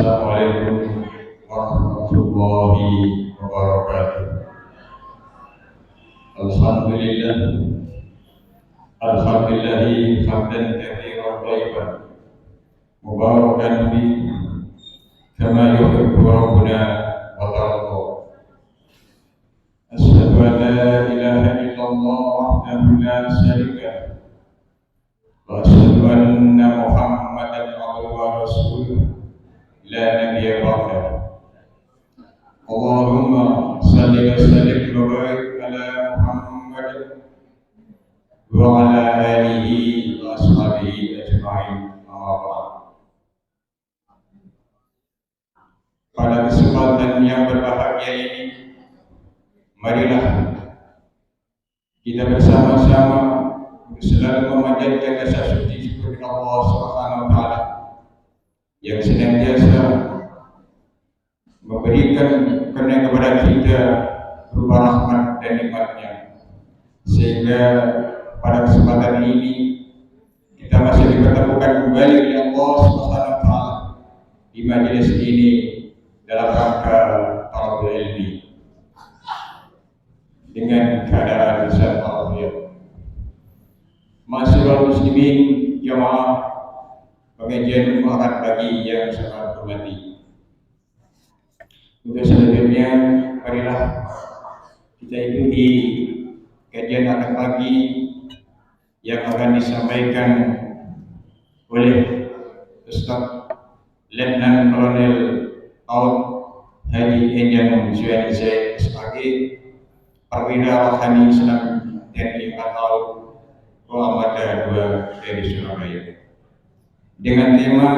Assalamualaikum warahmatullahi wabarakatuh. Alhamdulillah, alhamdulillahi hamdan katsiran thayyiban mubarakan fi kama yuhibbu rabbuna wa tarda. Asyhadu an la ilaha illallah wahdahu la syarika lahu wa asyhadu anna Muhammadan abduhu wa rasuluh la nabiyya ba'dahu. Allahumma salli wa sallim wa barik ala Muhammad wa ala alihi wa ashabihi ajma'in. Amma ba'd. Pada kesempatan yang berbahagia ini, marilah kita bersama-sama selalu memanjatkan rasa syukur kepada Allah Subhanahu wa taala yang senantiasa memberikan kepada kita berupa rahmat dan nikmatnya, sehingga pada kesempatan ini kita masih dipertemukan kembali oleh Allah Subhanahu wa taala di majelis ini dalam rangka talabul ilmi dengan keadaan sehat walafiat. Ma'asyiral muslimin jamaah pengajian Ahad pagi yang sangat hormati. Untuk selanjutnya, marilah kita ikuti kajian Ahad pagi yang akan disampaikan oleh Ustaz Letnan Kolonel Aud Haji Enjang Zuhairi Zaid SPG, Perwira Rohani Islam TNI Angkatan Armada 2 dari Surabaya, dengan tema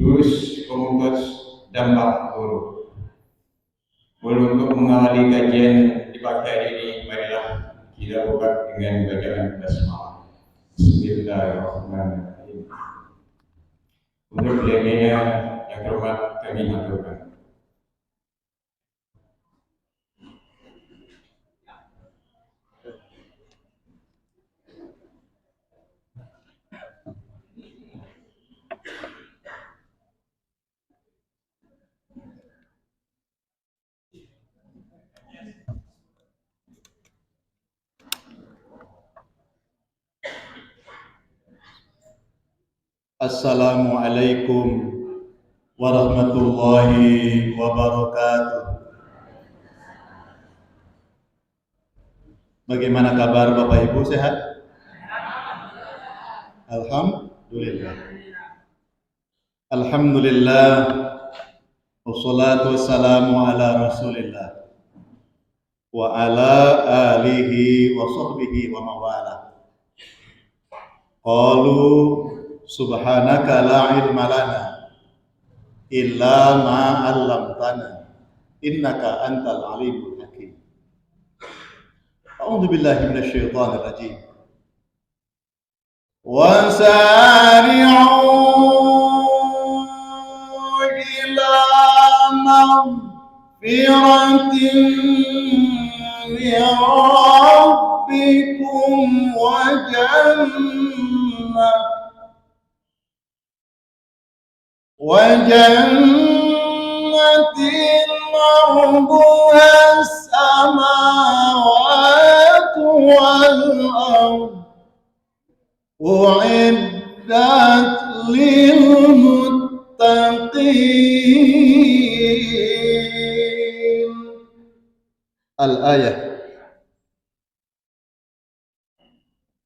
jurus pemutus dampak buruk. Untuk mengawali kajian di pagi hari ini, marilah kita buka dengan bacaan basmalah. Bismillahirrahmanirrahim. Untuk beliau yang terhormat kami haturkan. Assalamualaikum warahmatullahi wabarakatuh. Bagaimana kabar Bapak Ibu, sehat? Alhamdulillah. Alhamdulillah. Wassalatu wassalamu ala Rasulillah wa ala alihi wa sahbihi wa mawala. Qalu subhanaka la ilma lana illa ma 'allamtana innaka antal alimul hakim. A'udzu billahi minasy syaithanir rajim. Wa sari'u ila maghfiratin min rabbikum wa وجنة عرضها السماوات والأرض أعدت للمتقين. الآية.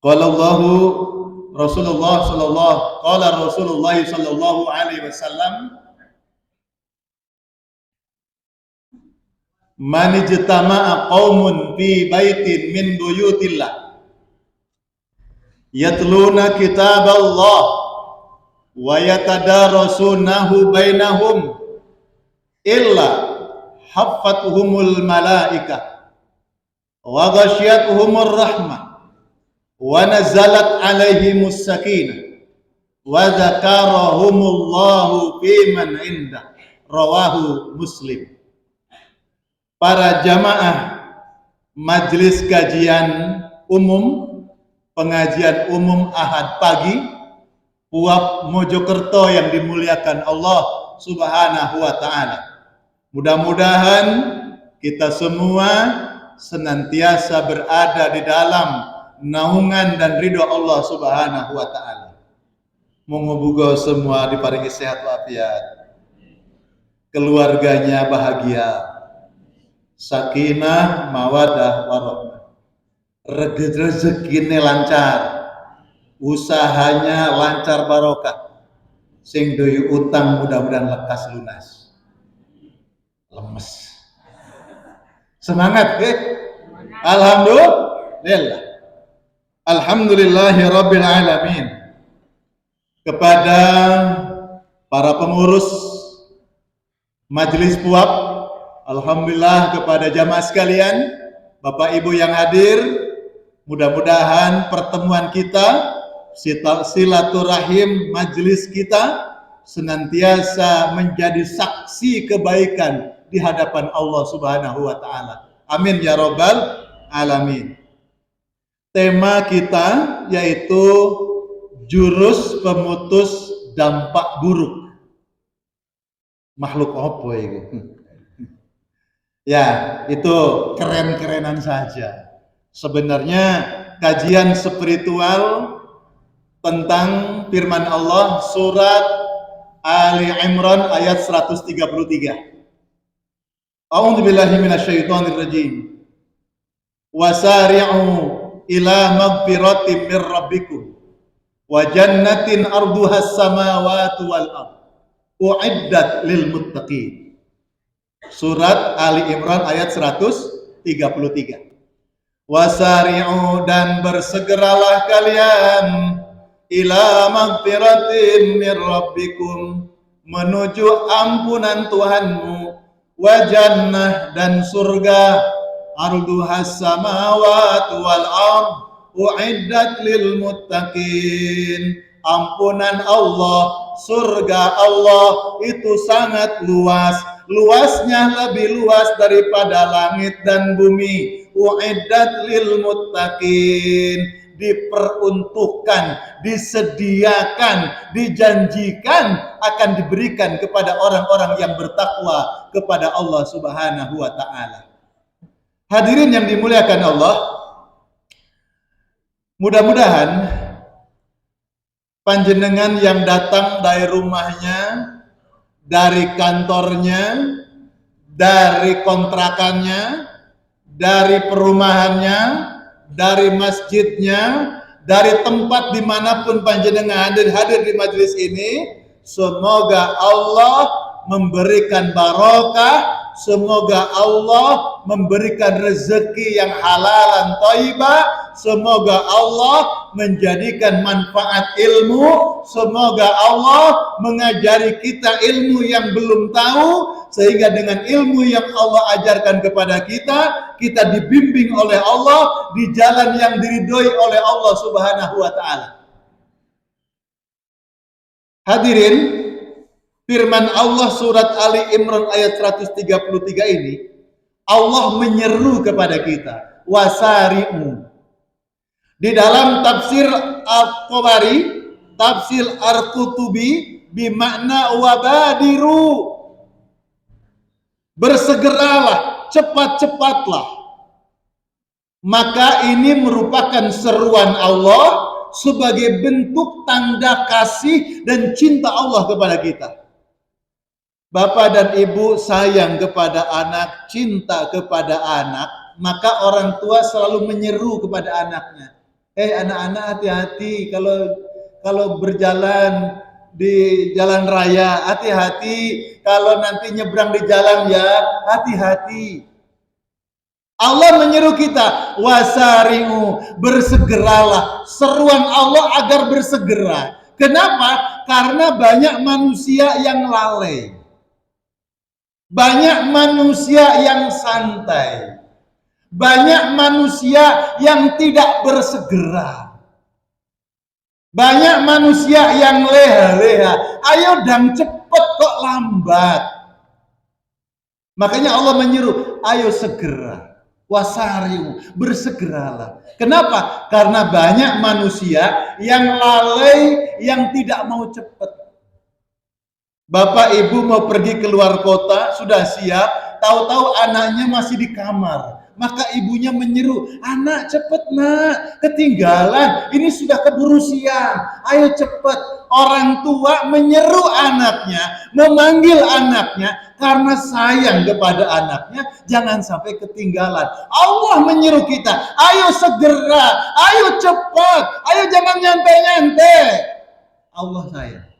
قال الله Rasulullah sallallahu alaihi wasallam, man ijtama'a qaumun fi baitin min buyutillah yatluna kitaballah wa yatadarasunahu bainahum illa haffatuhumul malaikah wa ghasyiyatuhumur rahmah wa nazalat alaihimus sakinah wa dzakarahumullahu fiman indah. Rawahu Muslim. Para jamaah majelis kajian umum, pengajian umum Ahad pagi Puap Mojokerto yang dimuliakan Allah Subhanahu wa taala. Mudah-mudahan kita semua senantiasa berada di dalam naungan dan ridho Allah Subhanahu wa taala. Moga-moga semua diparingi sehat walafiat, keluarganya bahagia, sakinah, mawadah, warahmah, rezekinya lancar, usahanya lancar barokah, sing duwe utang mudah-mudahan lekas lunas. Lemes. Semangat, Alhamdulillah. Alhamdulillahi rabbil alamin. Kepada para pengurus Majelis Puap, alhamdulillah, kepada jamaah sekalian, Bapak Ibu yang hadir, mudah-mudahan pertemuan kita, silaturahim majelis kita senantiasa menjadi saksi kebaikan di hadapan Allah Subhanahu wa taala. Amin ya rabbal alamin. Tema kita yaitu jurus pemutus dampak buruk. Makhluk apa itu? Ya, itu keren-kerenan saja. Sebenarnya kajian spiritual tentang firman Allah surat Ali Imran ayat 133. A'udzubillahi minasyaitonir rajim. Wasari'u ila magfiratin mir rabbikum wa jannatin arduhas samawati wal ardh uiddat lil muttaqin. Surat Ali Imran ayat 133. Wasari'u, dan bersegeralah kalian, ila magfiratin mir rabbikum, menuju ampunan Tuhanmu, wa jannah, dan surga, arduhas samawati wal ardh uiddat lil muttaqin. Ampunan Allah, surga Allah itu sangat luas, luasnya lebih luas daripada langit dan bumi. Uiddat lil muttaqin, diperuntukkan, disediakan, dijanjikan akan diberikan kepada orang-orang yang bertakwa kepada Allah Subhanahu wa taala. Hadirin yang dimuliakan Allah, mudah-mudahan panjenengan yang datang dari rumahnya, dari kantornya, dari kontrakannya, dari perumahannya, dari masjidnya, dari tempat dimanapun panjenengan hadir di majelis ini, semoga Allah memberikan barokah, semoga Allah memberikan rezeki yang halalan thayyibah, semoga Allah menjadikan manfaat ilmu, semoga Allah mengajari kita ilmu yang belum tahu, sehingga dengan ilmu yang Allah ajarkan kepada kita, kita dibimbing oleh Allah di jalan yang diridhoi oleh Allah Subhanahu wa taala. Hadirin, firman Allah surat Ali Imran ayat 133 ini, Allah menyeru kepada kita, wasari'u. Di dalam tafsir Al-Tabari, tafsir Al-Qutubi, bimakna wabadiru, bersegeralah, cepat-cepatlah. Maka ini merupakan seruan Allah sebagai bentuk tanda kasih dan cinta Allah kepada kita. Bapak dan ibu sayang kepada anak, cinta kepada anak, maka orang tua selalu menyeru kepada anaknya, anak-anak, hati-hati kalau berjalan di jalan raya, hati-hati kalau nanti nyebrang di jalan, ya hati-hati. Allah menyeru kita, wasari'u, bersegeralah. Seruan Allah agar bersegera. Kenapa? Karena banyak manusia yang lalai, banyak manusia yang santai, banyak manusia yang tidak bersegera, banyak manusia yang leha-leha. Ayo dang cepet kok lambat. Makanya Allah menyeru, ayo segera. Wasari'u, bersegeralah. Kenapa? Karena banyak manusia yang lalai, yang tidak mau cepat. Bapak ibu mau pergi keluar kota, sudah siap, tahu-tahu anaknya masih di kamar. Maka ibunya menyeru, anak cepet nak, ketinggalan, ini sudah keburu siang, ayo cepet. Orang tua menyeru anaknya, memanggil anaknya, karena sayang kepada anaknya, jangan sampai ketinggalan. Allah menyeru kita, ayo segera, ayo cepat, ayo jangan nyantai-nyantai. Allah sayang.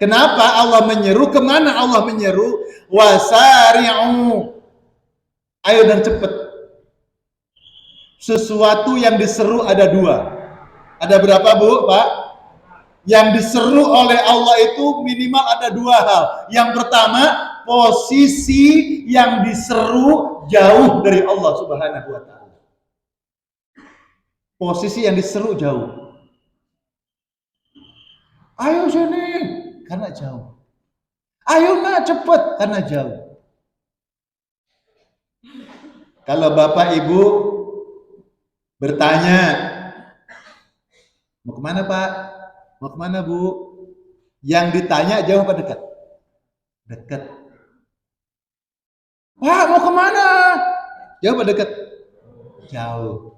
Kenapa Allah menyeru? Kemana Allah menyeru? Wasari'u. Ayo dan cepat. Sesuatu yang diseru ada dua. Ada berapa bu, Pak? Yang diseru oleh Allah itu minimal ada dua hal. Yang pertama, posisi yang diseru jauh dari Allah Subhanahu wa ta'ala. Posisi yang diseru jauh. Ayo sini, karena jauh. Ayo nak cepet, karena jauh. Kalau bapak ibu bertanya, mau kemana pak? Mau kemana bu? Yang ditanya jauh apa dekat? Dekat. Pak mau kemana? Jauh apa dekat? Jauh.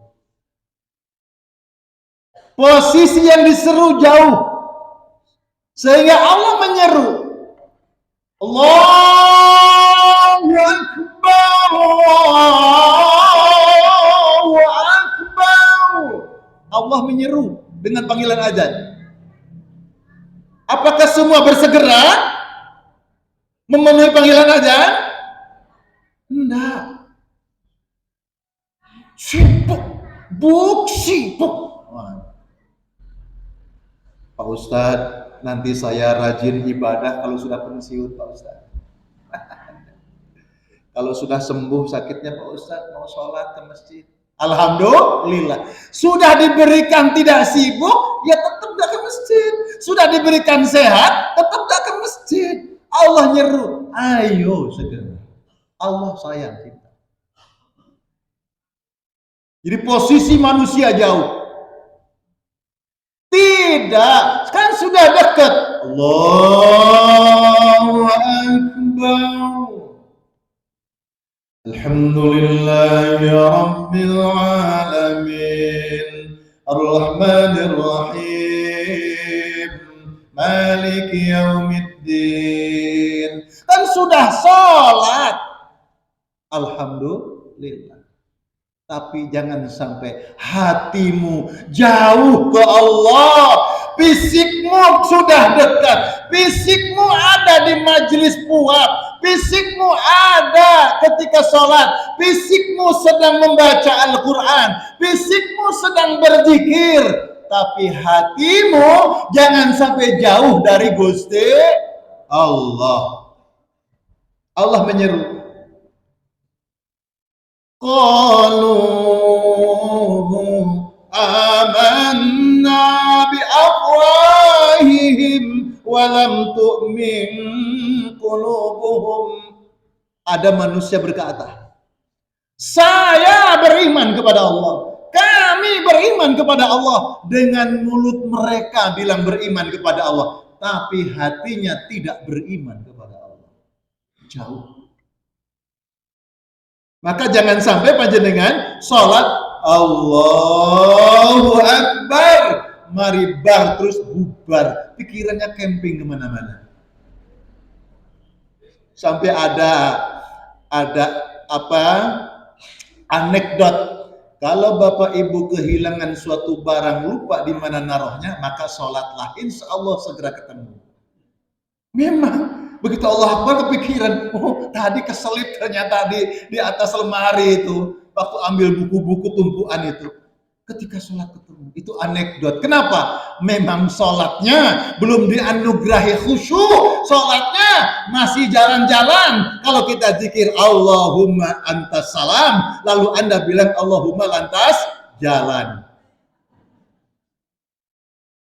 Posisi yang diseru jauh. Sehingga Allah menyeru. Allahu Akbar, Allahu Akbar. Allah menyeru dengan panggilan azan. Apakah semua bersegera memenuhi panggilan azan? Enggak. Sibuk, sibuk. Pak Ustadz, nanti saya rajin ibadah kalau sudah pensiun, Pak Ustadz. Kalau sudah sembuh sakitnya, Pak Ustadz, mau sholat ke masjid. Alhamdulillah. Sudah diberikan tidak sibuk, ya tetap tidak ke masjid. Sudah diberikan sehat, tetap tidak ke masjid. Allah nyeru, ayo segera. Allah sayang kita. Jadi posisi manusia jauh. Tidak, kan sudah dekat. Allahu Akbar. Alhamdulillahi Rabbil Alamin. Ar-Rahmanir Rahim. Maliki Yaumiddin. Kan sudah sholat. Alhamdulillah. Tapi jangan sampai hatimu jauh ke Allah. Fisikmu sudah dekat. Fisikmu ada di majelis puap. Fisikmu ada ketika sholat. Fisikmu sedang membaca Al-Quran. Fisikmu sedang berzikir. Tapi hatimu jangan sampai jauh dari Gusti Allah. Allah menyeru. Qalu amanna bi afwahihim wa lam tu'min qulubuhum. Ada manusia berkata, saya beriman kepada Allah, kami beriman kepada Allah. Dengan mulut mereka bilang beriman kepada Allah, tapi hatinya tidak beriman kepada Allah. Jauh. Maka jangan sampai panjenengan sholat Allahu Akbar, mari bar terus bubar, pikirannya camping kemana-mana. Sampai ada anekdot, kalau bapak ibu kehilangan suatu barang, lupa di mana naruhnya, maka sholatlah, insya Allah segera ketemu. Memang begitu Allah Akbar kepikiran, oh tadi keselip ternyata di atas lemari itu, waktu ambil buku-buku tumpuan itu, ketika sholat ketemu. Itu anekdot. Kenapa? Memang sholatnya belum dianugerahi khusyuk, sholatnya masih jalan-jalan. Kalau kita zikir Allahumma antas salam, lalu Anda bilang Allahumma lantas jalan,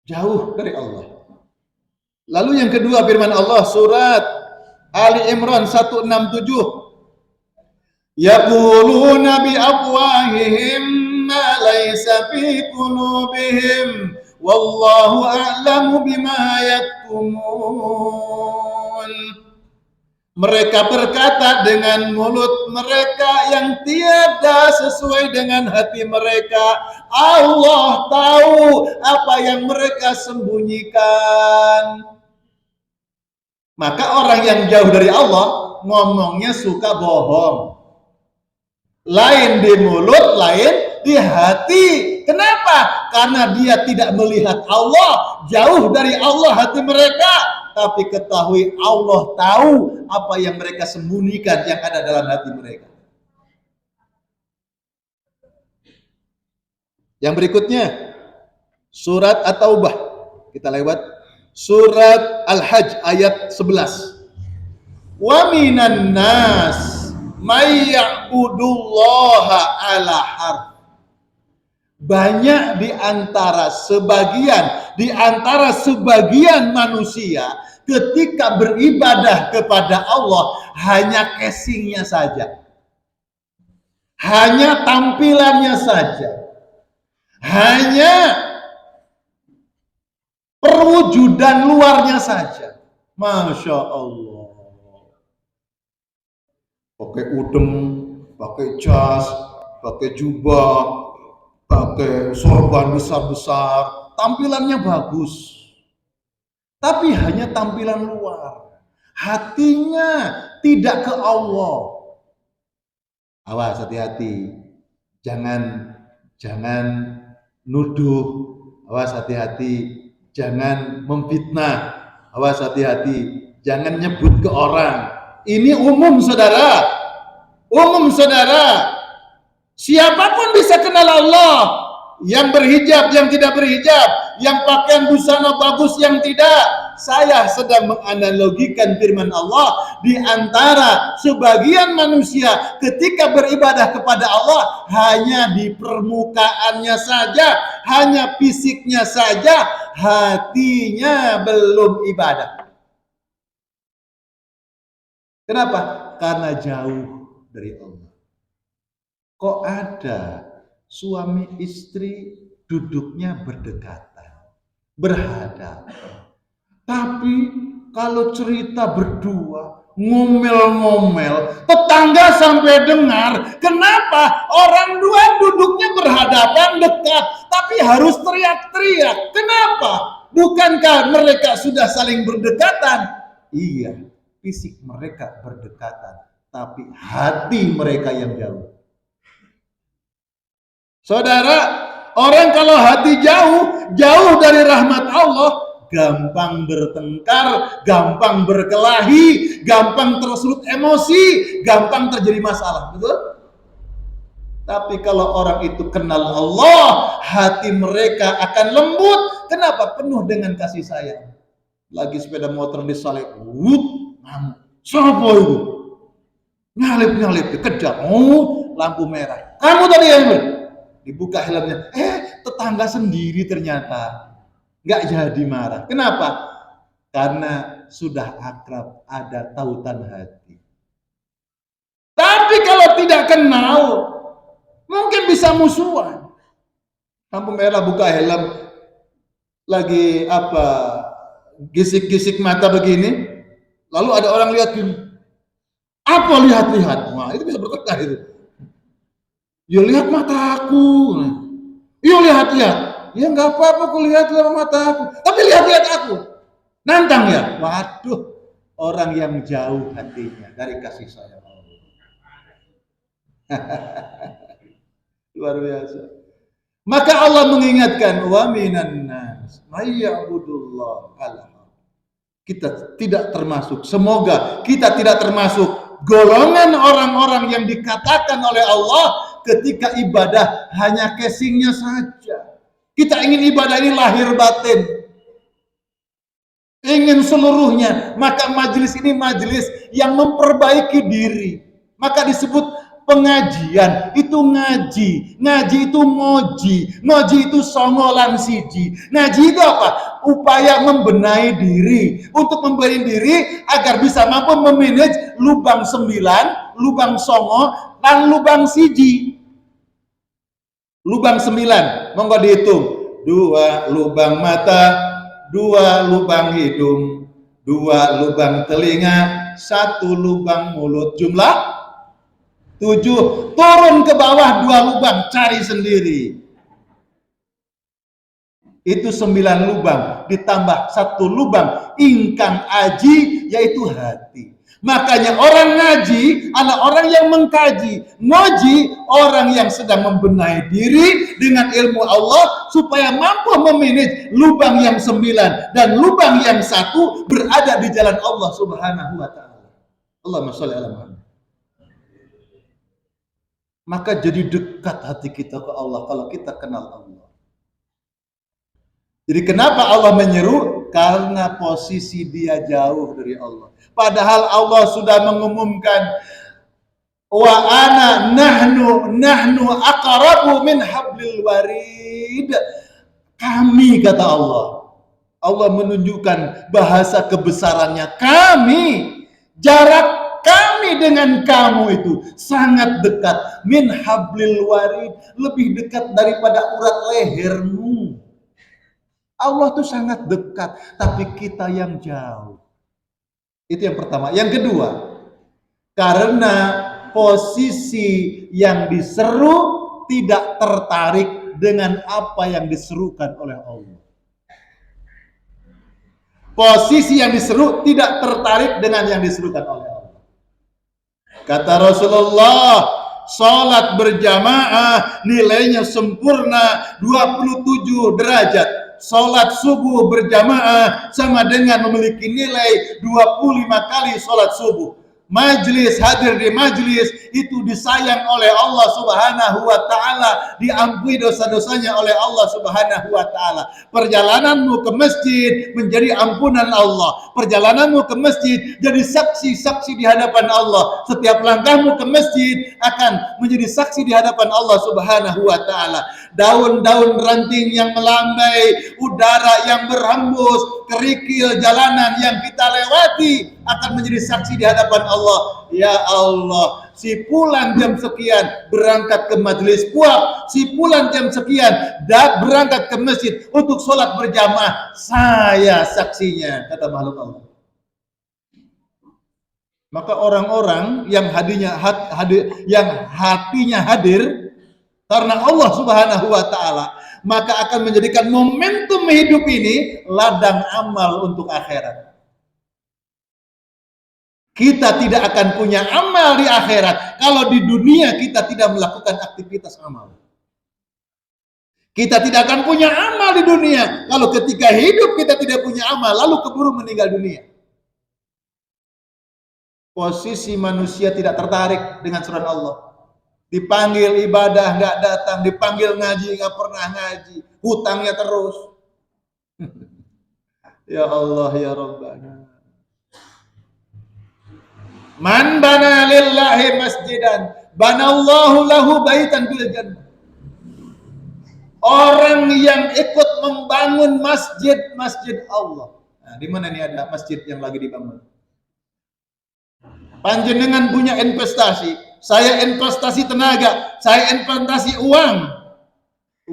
jauh dari Allah. Lalu yang kedua firman Allah surat Ali Imran 167. Yaquluna bi afwahihim ma laysa fi qulubihim wallahu a'lamu bima yaktumun. Mereka berkata dengan mulut mereka yang tiada sesuai dengan hati mereka. Allah tahu apa yang mereka sembunyikan. Maka orang yang jauh dari Allah ngomongnya suka bohong. Lain di mulut, lain di hati. Kenapa? Karena dia tidak melihat Allah. Jauh dari Allah hati mereka. Tapi ketahui Allah tahu apa yang mereka sembunyikan yang ada dalam hati mereka. Yang berikutnya, surat At-Taubah. Kita lewat surat Al-Hajj ayat 11. Wa minan nas may ya'budullaha ala harf. Banyak di antara sebagian manusia ketika beribadah kepada Allah hanya casingnya saja, hanya tampilannya saja, hanya perwujudan luarnya saja. Masya Allah, pakai udeng, pakai jas, pakai jubah, pakai sorban besar-besar, tampilannya bagus. Tapi hanya tampilan luar. Hatinya tidak ke Allah. Awas, hati-hati. Jangan nuduh. Awas, hati-hati. Jangan memfitnah. Awas, hati-hati. Jangan nyebut ke orang. Ini umum, saudara. Umum, saudara. Siapapun bisa kenal Allah. Yang berhijab, yang tidak berhijab, yang pakaian busana bagus, yang tidak. Saya sedang menganalogikan firman Allah di antara sebagian manusia ketika beribadah kepada Allah hanya di permukaannya saja, hanya fisiknya saja, hatinya belum ibadah. Kenapa? Karena jauh dari Allah. Kok ada suami istri duduknya berdekatan, berhadapan. Tapi kalau cerita berdua, ngomel-ngomel, tetangga sampai dengar. Kenapa? Orang dua duduknya berhadapan dekat, tapi harus teriak-teriak. Kenapa? Bukankah mereka sudah saling berdekatan? Iya, fisik mereka berdekatan, tapi hati mereka yang jauh. Saudara, orang kalau hati jauh dari rahmat Allah, gampang bertengkar, gampang berkelahi, gampang tersulut emosi, gampang terjadi masalah, betul? Tapi kalau orang itu kenal Allah, hati mereka akan lembut. Kenapa? Penuh dengan kasih sayang. Lagi sepeda motor disalip, ngamuk. Siapa itu? Nyalip, kejar. Oh, lampu merah. Kamu tadi yang dibuka helmnya, tetangga sendiri ternyata. Nggak jadi marah. Kenapa? Karena sudah akrab, ada tautan hati. Tapi kalau tidak kenal, mungkin bisa musuhan. Lampu merah, buka helm, lagi gisik-gisik mata begini, lalu ada orang lihat gini, apa lihat-lihat? Wah, itu bisa bertengkar itu. Ya lihat mataku. Ya lihat-lihat. Ya nggak apa-apa aku lihat mataku. Tapi lihat-lihat aku. Nantang ya. Waduh. Orang yang jauh hatinya dari kasih sayang Allah. Luar biasa. Maka Allah mengingatkan, wa minan nas may ya'budullah ala. Kita tidak termasuk, semoga kita tidak termasuk golongan orang-orang yang dikatakan oleh Allah ketika ibadah hanya casingnya saja. Kita ingin ibadah ini lahir batin, ingin seluruhnya. Maka majelis ini majelis yang memperbaiki diri. Maka disebut pengajian itu ngaji itu ngoji itu songolan siji. Ngaji itu apa? Upaya membenahi diri, untuk membenahi diri agar bisa mampu memanage lubang 9, lubang songo, dan lubang siji. Lubang 9, monggo dihitung. 2 lubang mata, 2 lubang hidung, 2 lubang telinga, 1 lubang mulut. Jumlah 7. Turun ke bawah 2 lubang, cari sendiri. Itu 9 lubang, ditambah 1 lubang ingkang aji, yaitu hati. Makanya orang ngaji adalah orang yang mengkaji. Ngaji orang yang sedang membenahi diri dengan ilmu Allah supaya mampu memanage lubang yang 9 dan lubang yang 1 berada di jalan Allah Subhanahu wa taala. Allahumma shalli ala Muhammad. Maka jadi dekat hati kita ke Allah kalau kita kenal Allah. Jadi kenapa Allah menyeru? Karena posisi dia jauh dari Allah. Padahal Allah sudah mengumumkan wa ana nahnu aqrabu min hablil warid. Kami, kata Allah. Allah menunjukkan bahasa kebesarannya. Kami, jarak kami dengan kamu itu sangat dekat. Min hablil warid, lebih dekat daripada urat lehermu. Allah tuh sangat dekat, tapi kita yang jauh. Itu yang pertama. Yang kedua, karena posisi yang diseru tidak tertarik dengan apa yang diserukan oleh Allah. Posisi yang diseru tidak tertarik dengan yang diserukan oleh Allah. Kata Rasulullah, salat berjamaah nilainya sempurna 27 derajat. Salat subuh berjamaah sama dengan memiliki nilai 25 kali salat subuh. Majlis, hadir di majlis itu disayang oleh Allah Subhanahu wa taala, diampuni dosa-dosanya oleh Allah Subhanahu wa taala. Perjalananmu ke masjid menjadi ampunan Allah. Perjalananmu ke masjid jadi saksi-saksi di hadapan Allah. Setiap langkahmu ke masjid akan menjadi saksi di hadapan Allah Subhanahu wa taala. Daun-daun ranting yang melambai, udara yang berhembus, kerikil jalanan yang kita lewati akan menjadi saksi di hadapan Allah. Ya Allah, si Fulan jam sekian berangkat ke majelis puak, si Fulan jam sekian berangkat ke masjid untuk sholat berjamaah, saya saksinya, kata makhluk Allah. Maka orang-orang yang hatinya hadir karena Allah Subhanahu wa taala, maka akan menjadikan momentum hidup ini ladang amal untuk akhirat. Kita tidak akan punya amal di akhirat kalau di dunia kita tidak melakukan aktivitas amal. Kita tidak akan punya amal di dunia kalau ketika hidup kita tidak punya amal, lalu keburu meninggal dunia. Posisi manusia tidak tertarik dengan surat Allah. Dipanggil ibadah nggak datang, dipanggil ngaji nggak pernah ngaji, hutangnya terus. Ya Allah ya Rabbana. Man bana lillahi masjidan, banallahu lahu baitan fil jannah. Orang yang ikut membangun masjid Allah. Nah, di mana nih ada masjid yang lagi dibangun? Panjenengan punya investasi, saya investasi tenaga, saya investasi uang.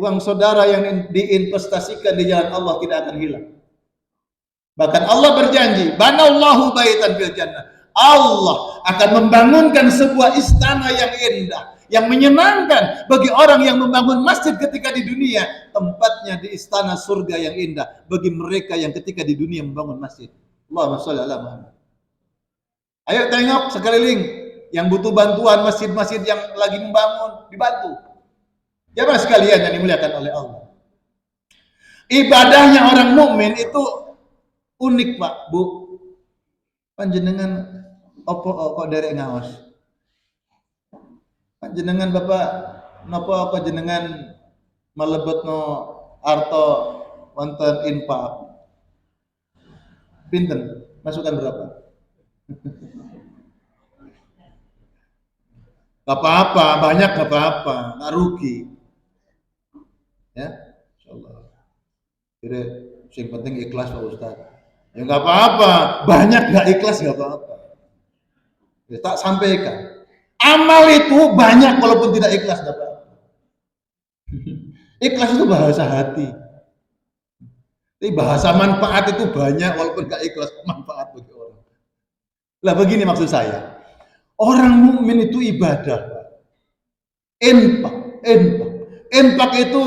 Uang saudara yang diinvestasikan di jalan Allah tidak akan hilang. Bahkan Allah berjanji, banallahu baitan fil jannah. Allah akan membangunkan sebuah istana yang indah, yang menyenangkan bagi orang yang membangun masjid ketika di dunia. Tempatnya di istana surga yang indah bagi mereka yang ketika di dunia membangun masjid. Allahumma shalli ala Muhammad. Ayo tengok sekeliling yang butuh bantuan, masjid-masjid yang lagi membangun, dibantu. Jamaah sekalian yang dimuliakan oleh Allah. Ibadahnya orang mukmin itu unik, Pak, Bu. Panjenengan opo kok derek ngaos. Panjenengan Bapak napa apa jenengan malebetno arto wonten infak. Pinten? Masukan berapa? Gak apa-apa, banyak gak apa-apa, gak rugi. Ya, insyaallah. Jadi yang penting ikhlas Pak Ustaz. Ya nggak apa-apa, banyak nggak ikhlas nggak apa-apa. Ya, tak sampaikan. Amal itu banyak walaupun tidak ikhlas nggak apa-apa. Ikhlas itu bahasa hati. Tapi bahasa manfaat itu banyak, walaupun gak ikhlas, manfaat bagi orang. Lah begini maksud saya, orang mukmin itu ibadah. Infak itu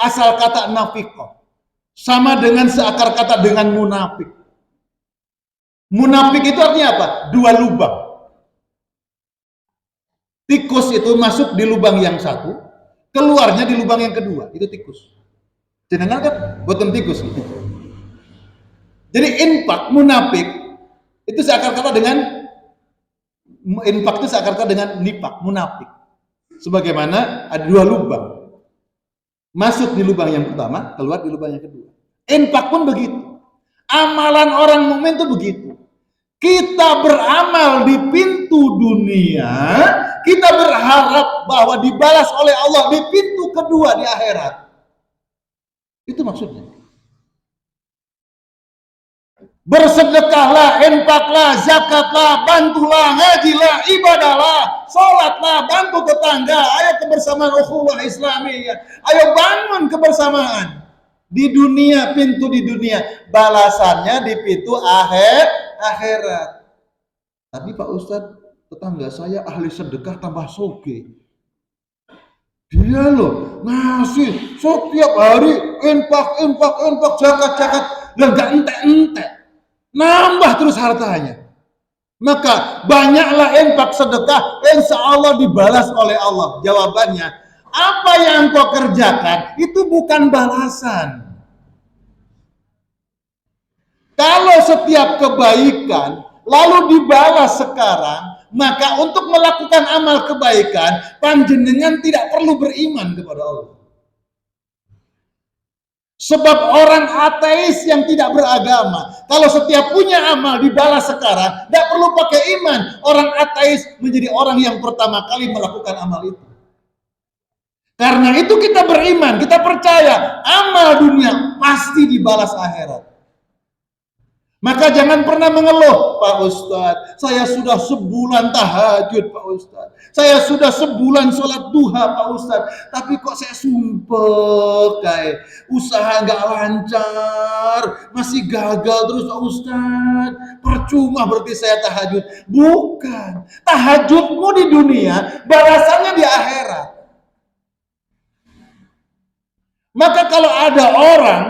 asal kata nafiqah, sama dengan seakar kata dengan munafik. Munafik itu artinya apa? Dua lubang. Tikus itu masuk di lubang yang satu, keluarnya di lubang yang kedua. Itu tikus. Jenengan kan boten tikus gitu. Jadi infak, munafik itu seakar kata dengan infak itu seakar kata dengan nifak, munafik. Sebagaimana ada dua lubang. Masuk di lubang yang pertama, keluar di lubang yang kedua. Infak pun begitu. Amalan orang mukmin itu begitu. Kita beramal di pintu dunia, kita berharap bahwa dibalas oleh Allah di pintu kedua di akhirat. Itu maksudnya. Bersedekahlah, infaklah, zakatlah, bantulah, ngajilah, ibadahlah, sholatlah, bantu tetangga, ayo kebersamaan ukhuwah Islamiyah, ayo bangun kebersamaan. Di dunia, pintu di dunia, balasannya di pintu akhirat. Tapi Pak Ustadz, tetangga saya ahli sedekah tambah soge. Dia loh ngasih setiap hari infak, zakat, enggak entek, nambah terus hartanya. Maka banyaklah infak sedekah, insya Allah dibalas oleh Allah. Jawabannya, apa yang kau kerjakan itu bukan balasan. Kalau setiap kebaikan lalu dibalas sekarang, maka untuk melakukan amal kebaikan, panjenengan tidak perlu beriman kepada Allah. Sebab orang ateis yang tidak beragama, kalau setiap punya amal dibalas sekarang, tidak perlu pakai iman. Orang ateis menjadi orang yang pertama kali melakukan amal itu. Karena itu kita beriman, kita percaya amal dunia pasti dibalas akhirat. Maka jangan pernah mengeluh, Pak Ustadz, saya sudah sebulan tahajud, Pak Ustadz. Saya sudah sebulan sholat duha, Pak Ustadz. Tapi kok saya sumpah, kayak usaha nggak lancar, masih gagal terus, Pak Ustadz. Percuma berarti saya tahajud. Bukan, tahajudmu di dunia, balasannya di akhirat. Maka kalau ada orang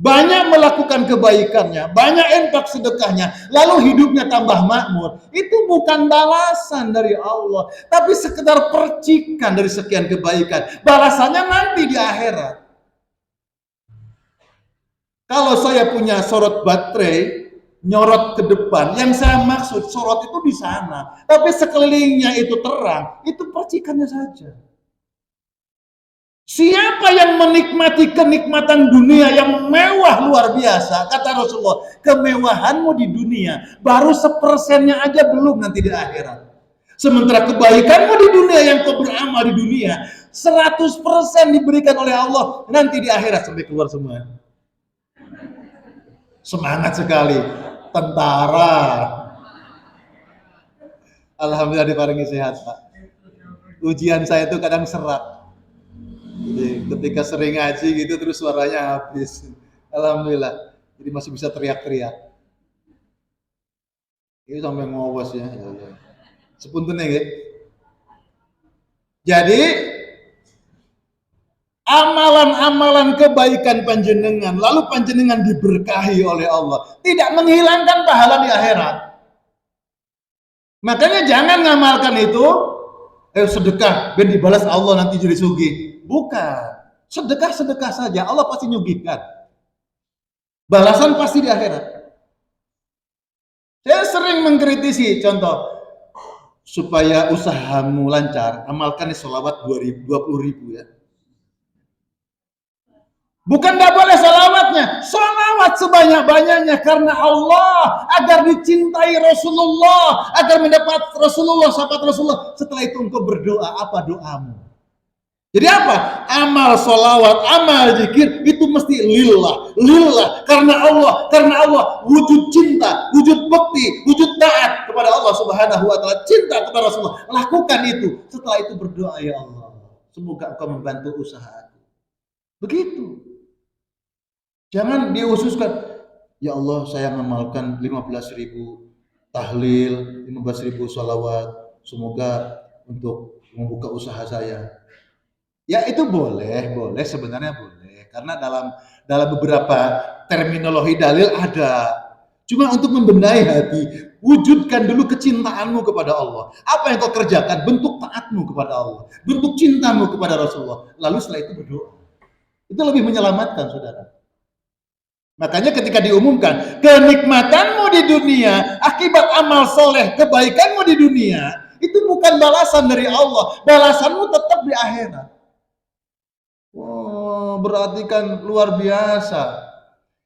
banyak melakukan kebaikannya, banyak infak sedekahnya, lalu hidupnya tambah makmur, itu bukan balasan dari Allah, tapi sekedar percikan dari sekian kebaikan. Balasannya nanti di akhirat. Kalau saya punya sorot baterai, nyorot ke depan, yang saya maksud sorot itu di sana, tapi sekelilingnya itu terang, itu percikannya saja. Siapa yang menikmati kenikmatan dunia yang mewah luar biasa, kata Rasulullah, kemewahanmu di dunia baru 1% aja belum nanti di akhirat. Sementara kebaikanmu di dunia yang kau beramal di dunia 100% diberikan oleh Allah nanti di akhirat sampai keluar semua. Semangat sekali, tentara. Alhamdulillah diparingi sehat, Pak. Ujian saya itu kadang serak. Jadi ketika sering ngaji gitu terus suaranya habis. Alhamdulillah. Jadi masih bisa teriak-teriak. Ini sampai ngowos ya. Sepuntennya gitu. Jadi amalan-amalan kebaikan panjenengan lalu panjenengan diberkahi oleh Allah, tidak menghilangkan pahala di akhirat. Makanya jangan ngamalkan itu sedekah ben dibalas Allah nanti jadi sugih. Bukan. Sedekah-sedekah saja, Allah pasti nyugihkan. Balasan pasti di akhirat. Saya sering mengkritisi, contoh, supaya usahamu lancar, amalkan sholawat 20.000 ya. Bukan tidak boleh sholawatnya, sholawat sebanyak-banyaknya karena Allah, agar dicintai Rasulullah, agar mendapat Rasulullah, sahabat Rasulullah. Setelah itu engkau berdoa, apa doamu? Jadi apa? Amal sholawat, amal zikir itu mesti lillah, karena Allah, wujud cinta, wujud bakti, wujud taat kepada Allah Subhanahu wa taala, cinta kepada Rasulullah. Lakukan itu. Setelah itu berdoa, ya Allah, semoga engkau membantu usahaku. Begitu. Jangan diususkan, ya Allah saya ngamalkan 15.000 tahlil, 15.000 sholawat, semoga untuk membuka usaha saya. Ya itu boleh sebenarnya boleh. Karena dalam beberapa terminologi dalil ada. Cuma untuk membenahi hati, wujudkan dulu kecintaanmu kepada Allah. Apa yang kau kerjakan? Bentuk taatmu kepada Allah, bentuk cintamu kepada Rasulullah. Lalu setelah itu berdoa. Itu lebih menyelamatkan, saudara. Makanya ketika diumumkan kenikmatanmu di dunia akibat amal soleh, kebaikanmu di dunia, itu bukan balasan dari Allah, balasanmu tetap di akhirat. Oh, berarti kan luar biasa.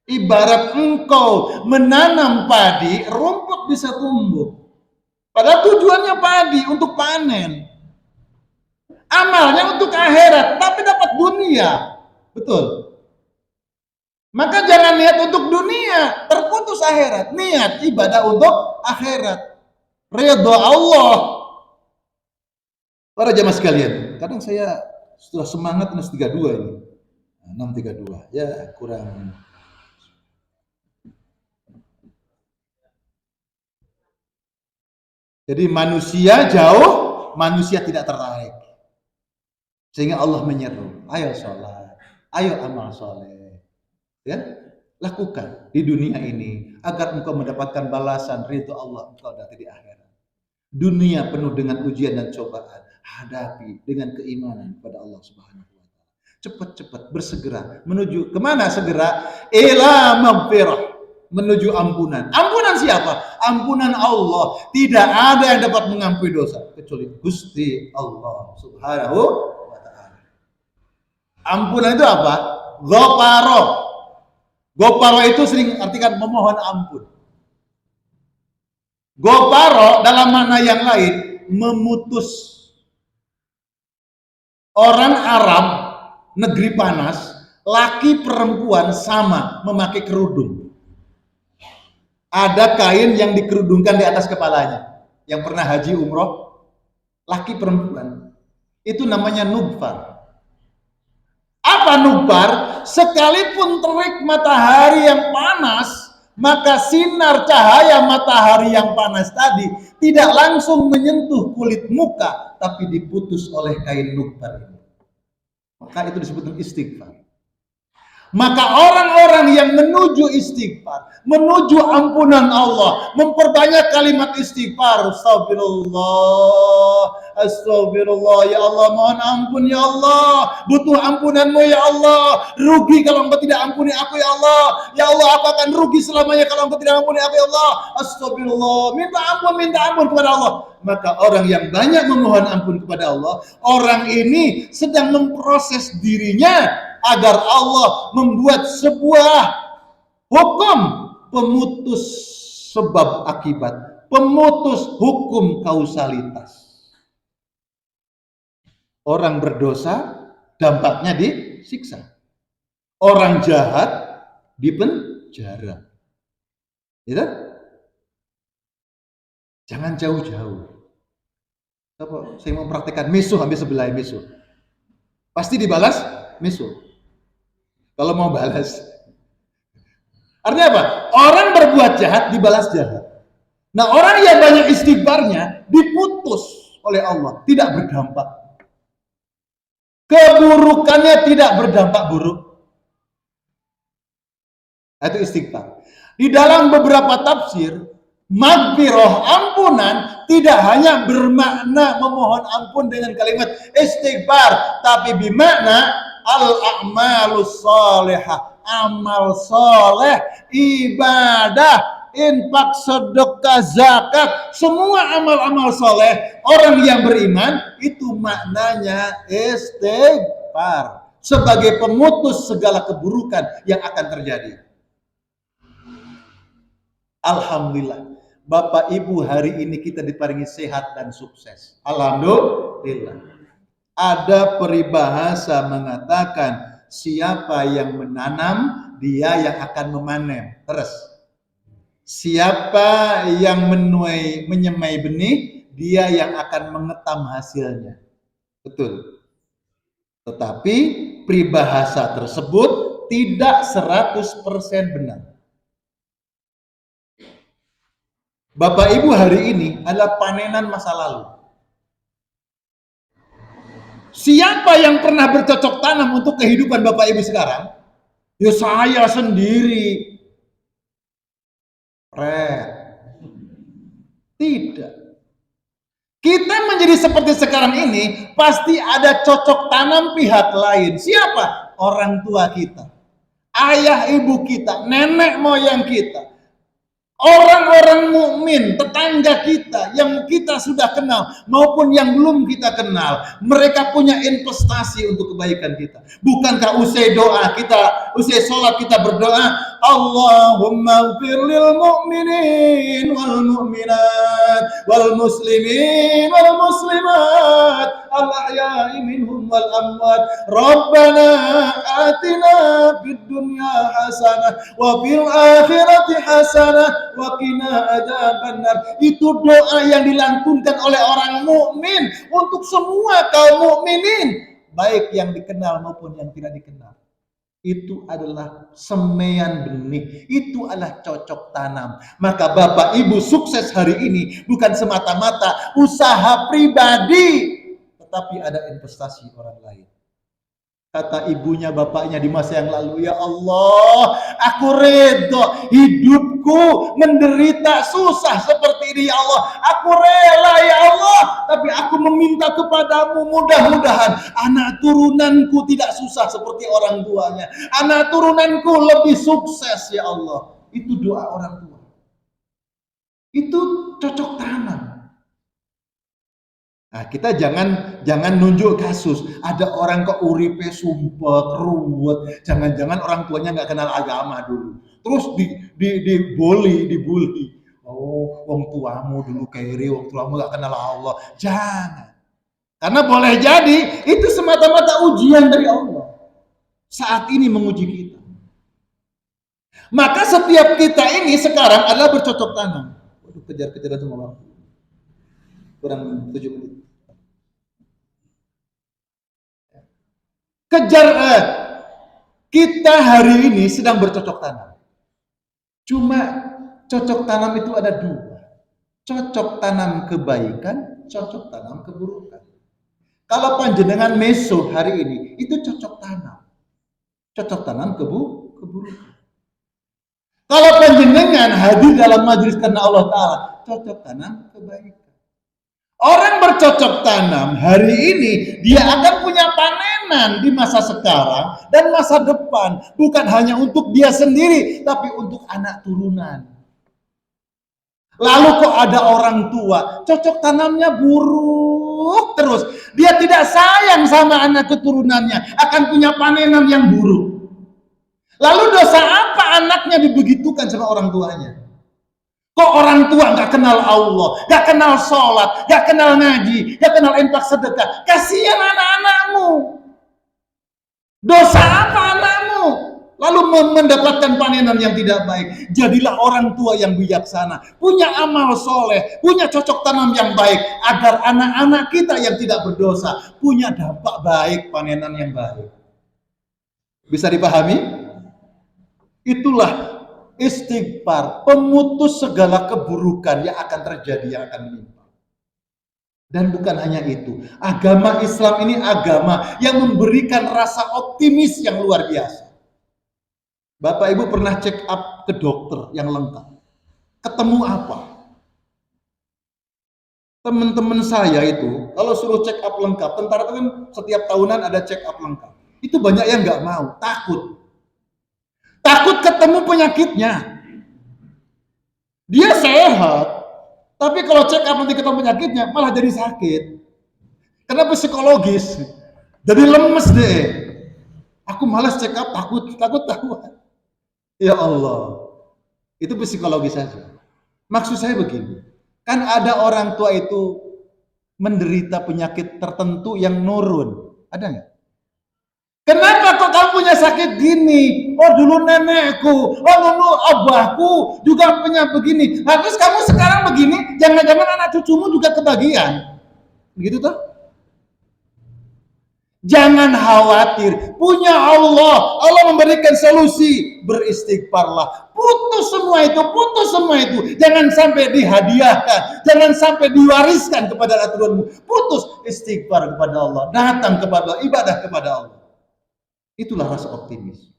Ibarat engkau menanam padi, rumput bisa tumbuh. Padahal tujuannya padi untuk panen. Amalnya untuk akhirat, tapi dapat dunia. Betul. Maka jangan niat untuk dunia, terputus akhirat. Niat ibadah untuk akhirat. Ridha Allah. Para jamaah sekalian, kadang saya setelah semangat 632 ini. 632. Ya, kurang. Jadi manusia jauh, manusia tidak tertarik. Sehingga Allah menyeru, ayo sholat, ayo amal soleh. Ya, lakukan di dunia ini agar engkau mendapatkan balasan ridho Allah engkau nanti di akhirat. Dunia penuh dengan ujian dan cobaan, hadapi dengan keimanan kepada Allah Subhanahu wa taala. Cepat-cepat bersegera menuju kemana segera? Ila maghfirah, menuju ampunan. Ampunan siapa? Ampunan Allah. Tidak ada yang dapat mengampuni dosa kecuali Gusti Allah Subhanahu wa taala. Ampunan itu apa? Ghafara. Ghafara itu sering artikan memohon ampun. Ghafara dalam makna yang lain memutus. Orang Arab negeri panas, laki perempuan sama memakai kerudung. Ada kain yang dikerudungkan di atas kepalanya. Yang pernah haji umroh, laki perempuan. Itu namanya nubfar. Apa nubfar? Sekalipun terik matahari yang panas, maka sinar cahaya matahari yang panas tadi tidak langsung menyentuh kulit muka, tapi diputus oleh kain nubfar ini. Maka itu disebut istighfar. Maka orang-orang yang menuju istighfar, menuju ampunan Allah, memperbanyak kalimat istighfar. Astagfirullah, astagfirullah, ya Allah mohon ampun ya Allah, butuh ampunanmu ya Allah, rugi kalau engkau tidak ampuni aku ya Allah, ya Allah aku akan rugi selamanya kalau engkau tidak ampuni aku ya Allah. Astagfirullah, minta ampun kepada Allah. Maka orang yang banyak memohon ampun kepada Allah, orang ini sedang memproses dirinya agar Allah membuat sebuah hukum pemutus sebab akibat, pemutus hukum kausalitas. Orang berdosa dampaknya disiksa. Orang jahat dipenjara. Gitu? Jangan jauh-jauh. Saya mau praktekkan misuh ambil sebelah misuh. Pasti dibalas misuh. Kalau mau balas. Artinya apa? Orang berbuat jahat dibalas jahat. Nah, orang yang banyak istighfarnya diputus oleh Allah, tidak berdampak. Keburukannya tidak berdampak buruk. Itu istighfar. Di dalam beberapa tafsir, maghfirah, ampunan, tidak hanya bermakna memohon ampun dengan kalimat istighfar, tapi bermakna al-a'malus sholihah, amal soleh, ibadah, infak, sedekah, zakat, semua amal-amal soleh orang yang beriman itu maknanya istighfar sebagai pemutus segala keburukan yang akan terjadi. Alhamdulillah, Bapak Ibu hari ini kita diparingi sehat dan sukses. Alhamdulillah. Ada peribahasa mengatakan siapa yang menanam, dia yang akan memanen. Terus, siapa yang menyemai benih, dia yang akan mengetam hasilnya. Betul. Tetapi peribahasa tersebut tidak 100% benar. Bapak Ibu, hari ini adalah panenan masa lalu. Siapa yang pernah bercocok tanam untuk kehidupan Bapak Ibu sekarang? Ya saya sendiri. Tidak. Kita menjadi seperti sekarang ini, pasti ada cocok tanam pihak lain. Siapa? Orang tua kita, ayah ibu kita, nenek moyang kita, orang-orang mukmin, tetangga kita yang kita sudah kenal maupun yang belum kita kenal, mereka punya investasi untuk kebaikan kita. Bukankah usai doa kita, usai sholat kita berdoa, Allahumma ighfir lil mu'minin wal mu'minat wal muslimin wal muslimat al ahya'i minhum wal amwat, Rabbana atina fid dunya hasanah wa fil akhirati hasanah wa qina adzabannar. Itu doa yang dilantunkan oleh orang mukmin untuk semua kaum mukminin, baik yang dikenal maupun yang tidak dikenal. Itu adalah semaian benih, itu adalah cocok tanam. Maka Bapak Ibu sukses hari ini bukan semata-mata usaha pribadi, tetapi ada investasi orang lain. Kata ibunya bapaknya di masa yang lalu, ya Allah, aku redho hidupku menderita susah seperti ini ya Allah. Aku rela ya Allah, tapi aku meminta kepadamu mudah-mudahan anak turunanku tidak susah seperti orang tuanya. Anak turunanku lebih sukses ya Allah. Itu doa orang tua. Itu cocok tanam. Nah, kita jangan nunjuk kasus. Ada orang kok uripe sumpah, ruwet. Jangan-jangan orang tuanya nggak kenal agama dulu. Terus dibully. Oh, wong tuamu dulu kere, wong tuamu nggak kenal Allah. Jangan. Karena boleh jadi itu semata-mata ujian dari Allah. Saat ini menguji kita. Maka setiap kita ini sekarang adalah bercocok tanam. Waduh, kejar-kejaran sama waktu. Kurang 7 menit. Kita hari ini sedang bercocok tanam. Cuma cocok tanam itu ada 2. Cocok tanam kebaikan, cocok tanam keburukan. Kalau panjenengan meso hari ini, itu cocok tanam. Cocok tanam keburukan. Kalau panjenengan hadir dalam majelis karena Allah Ta'ala, cocok tanam kebaikan. Orang bercocok tanam hari ini, dia akan punya panenan di masa sekarang dan masa depan. Bukan hanya untuk dia sendiri, tapi untuk anak turunan. Lalu kok ada orang tua, cocok tanamnya buruk terus. Dia tidak sayang sama anak keturunannya, akan punya panenan yang buruk. Lalu dosa apa anaknya dibegitukan sama orang tuanya? Kok orang tua nggak kenal Allah, nggak kenal sholat, nggak kenal ngaji, nggak kenal infak sedekah? Kasihan anak-anakmu. Dosa apa anakmu? Lalu mendapatkan panenan yang tidak baik. Jadilah orang tua yang bijaksana, punya amal soleh, punya cocok tanam yang baik, agar anak-anak kita yang tidak berdosa punya dampak baik, panenan yang baik. Bisa dipahami? Itulah istighfar, pemutus segala keburukan yang akan terjadi, yang akan menimpa. Dan bukan hanya itu, agama Islam ini agama yang memberikan rasa optimis yang luar biasa. Bapak Ibu pernah check up ke dokter yang lengkap, ketemu apa? Teman-teman saya itu kalau suruh check up lengkap, tentara itu kan setiap tahunan ada check up lengkap, itu banyak yang nggak mau, takut ketemu penyakitnya. Dia sehat, tapi kalau check up nanti ketemu penyakitnya malah jadi sakit. Kenapa? Psikologis. Jadi lemes deh. Aku malas check up, takut tahuan. Ya Allah. Itu psikologis saja. Maksud saya begini, kan ada orang tua itu menderita penyakit tertentu yang nurun. Ada nggak? Kenapa kok kamu punya sakit gini? Oh dulu nenekku, oh dulu abahku juga punya begini. Nah, terus kamu sekarang begini, jangan-jangan anak cucumu juga kebagian. Begitu toh? Jangan khawatir, punya Allah. Allah memberikan solusi. Beristighfarlah. Putus semua itu. Jangan sampai dihadiahkan, jangan sampai diwariskan kepada aturanmu. Putus, istighfar kepada Allah, datang kepada Allah, ibadah kepada Allah. Itulah rasa optimis.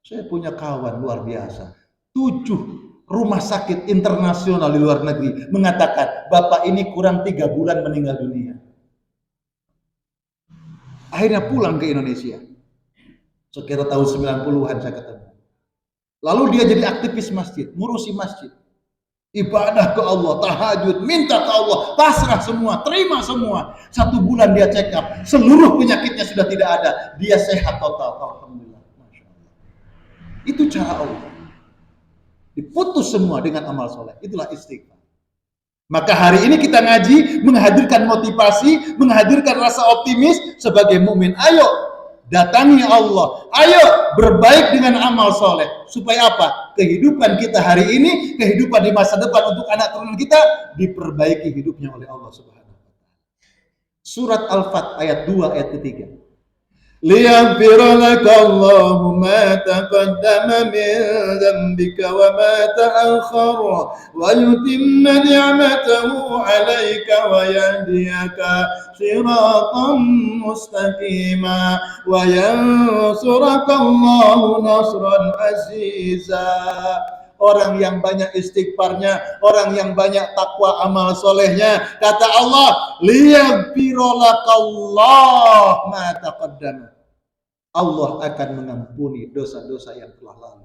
Saya punya kawan luar biasa. 7 rumah sakit internasional di luar negeri mengatakan, Bapak ini kurang 3 bulan meninggal dunia. Akhirnya pulang ke Indonesia. Sekira tahun 90-an saya ketemu. Lalu dia jadi aktivis masjid, ngurusi masjid. Ibadah ke Allah, tahajud, minta ke Allah, pasrah semua, terima semua. 1 bulan dia check up, seluruh penyakitnya sudah tidak ada. Dia sehat total, alhamdulillah. Masya Allah. Itu cara Allah. Diputus semua dengan amal soleh. Itulah istighfar. Maka hari ini kita ngaji, menghadirkan motivasi, menghadirkan rasa optimis sebagai mukmin. Ayo datangi Allah, ayo berbaik dengan amal soleh. Supaya apa? Kehidupan kita hari ini, kehidupan di masa depan untuk anak turunan kita diperbaiki hidupnya oleh Allah Subhanahu wa taala. Surat Al-Fat ayat 2 ayat ketiga. ليغفر لك الله ما تقدم من ذنبك وما تأخر ويتم نعمته عليك ويهديك صراطا مستقيما وينصرك الله نصرا عزيزا. Orang yang banyak istighfarnya, orang yang banyak takwa amal solehnya, kata Allah, liyaghfirolakallah ma taqaddama. Allah akan mengampuni dosa-dosa yang telah lalu.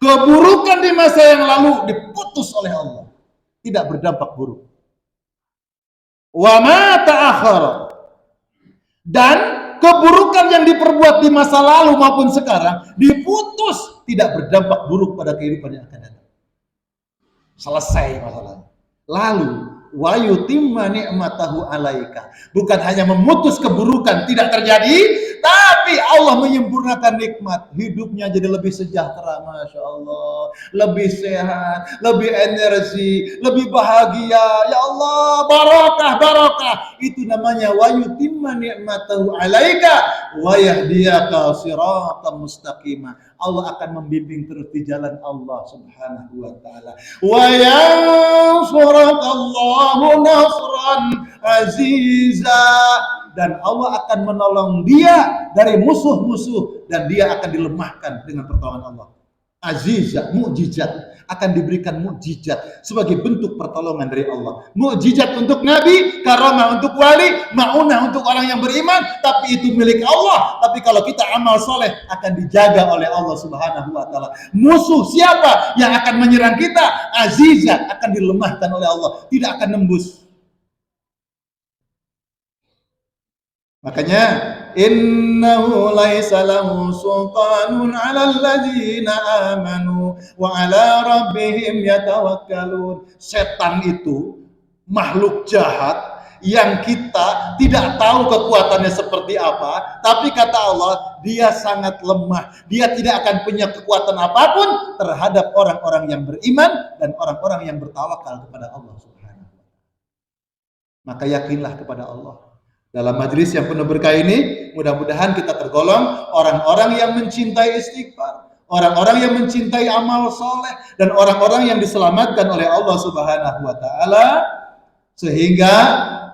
Keburukan di masa yang lalu diputus oleh Allah, tidak berdampak buruk. Wa ma ta'akhkhara. Dan keburukan yang diperbuat di masa lalu maupun sekarang diputus, tidak berdampak buruk pada kehidupan yang akan datang. Selesai masalahnya. Lalu wa yutimma ni'matahu alaika. Bukan hanya memutus keburukan tidak terjadi, tapi Allah menyempurnakan nikmat. Hidupnya jadi lebih sejahtera, Masya Allah. Lebih sehat, lebih energi, lebih bahagia. Ya Allah, barokah. Itu namanya wa yutimma ni'matahu alaika wa yahdiyaka siratan mustaqima. Allah akan membimbing terus di jalan Allah Subhanahu wa taala. Wa yansurukallahu nasran aziza. Dan Allah akan menolong dia dari musuh-musuh dan dia akan dilemahkan dengan pertolongan Allah. Aziza, mukjizat, akan diberikan mukjizat sebagai bentuk pertolongan dari Allah. Mukjizat untuk nabi, karamah untuk wali, maunah untuk orang yang beriman, tapi itu milik Allah. Tapi kalau kita amal soleh akan dijaga oleh Allah Subhanahu wa taala. Musuh siapa yang akan menyerang kita? Aziza, akan dilemahkan oleh Allah, tidak akan nembus. Makanya innahu laisa lahu sultanun 'alal ladzina amanu wa 'ala rabbihim yatawakkalun. Setan itu makhluk jahat yang kita tidak tahu kekuatannya seperti apa, tapi kata Allah, dia sangat lemah. Dia tidak akan punya kekuatan apapun terhadap orang-orang yang beriman dan orang-orang yang bertawakal kepada Allah Subhanahu wa taala. Maka yakinlah kepada Allah. Dalam majelis yang penuh berkah ini, mudah-mudahan kita tergolong orang-orang yang mencintai istighfar, orang-orang yang mencintai amal soleh, dan orang-orang yang diselamatkan oleh Allah Subhanahu wa taala, sehingga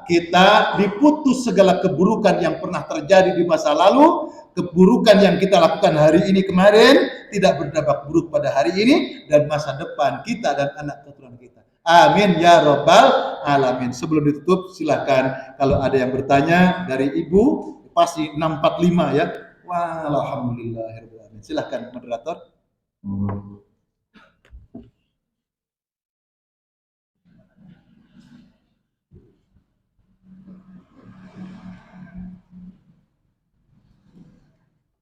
kita diputus segala keburukan yang pernah terjadi di masa lalu. Keburukan yang kita lakukan hari ini kemarin tidak berdampak buruk pada hari ini dan masa depan kita dan anak keturunan kita. Amin ya robbal alamin. Sebelum ditutup, silakan kalau ada yang bertanya dari ibu, pasti 645 ya. Wah, alhamdulillahirobbilalamin. Silakan moderator.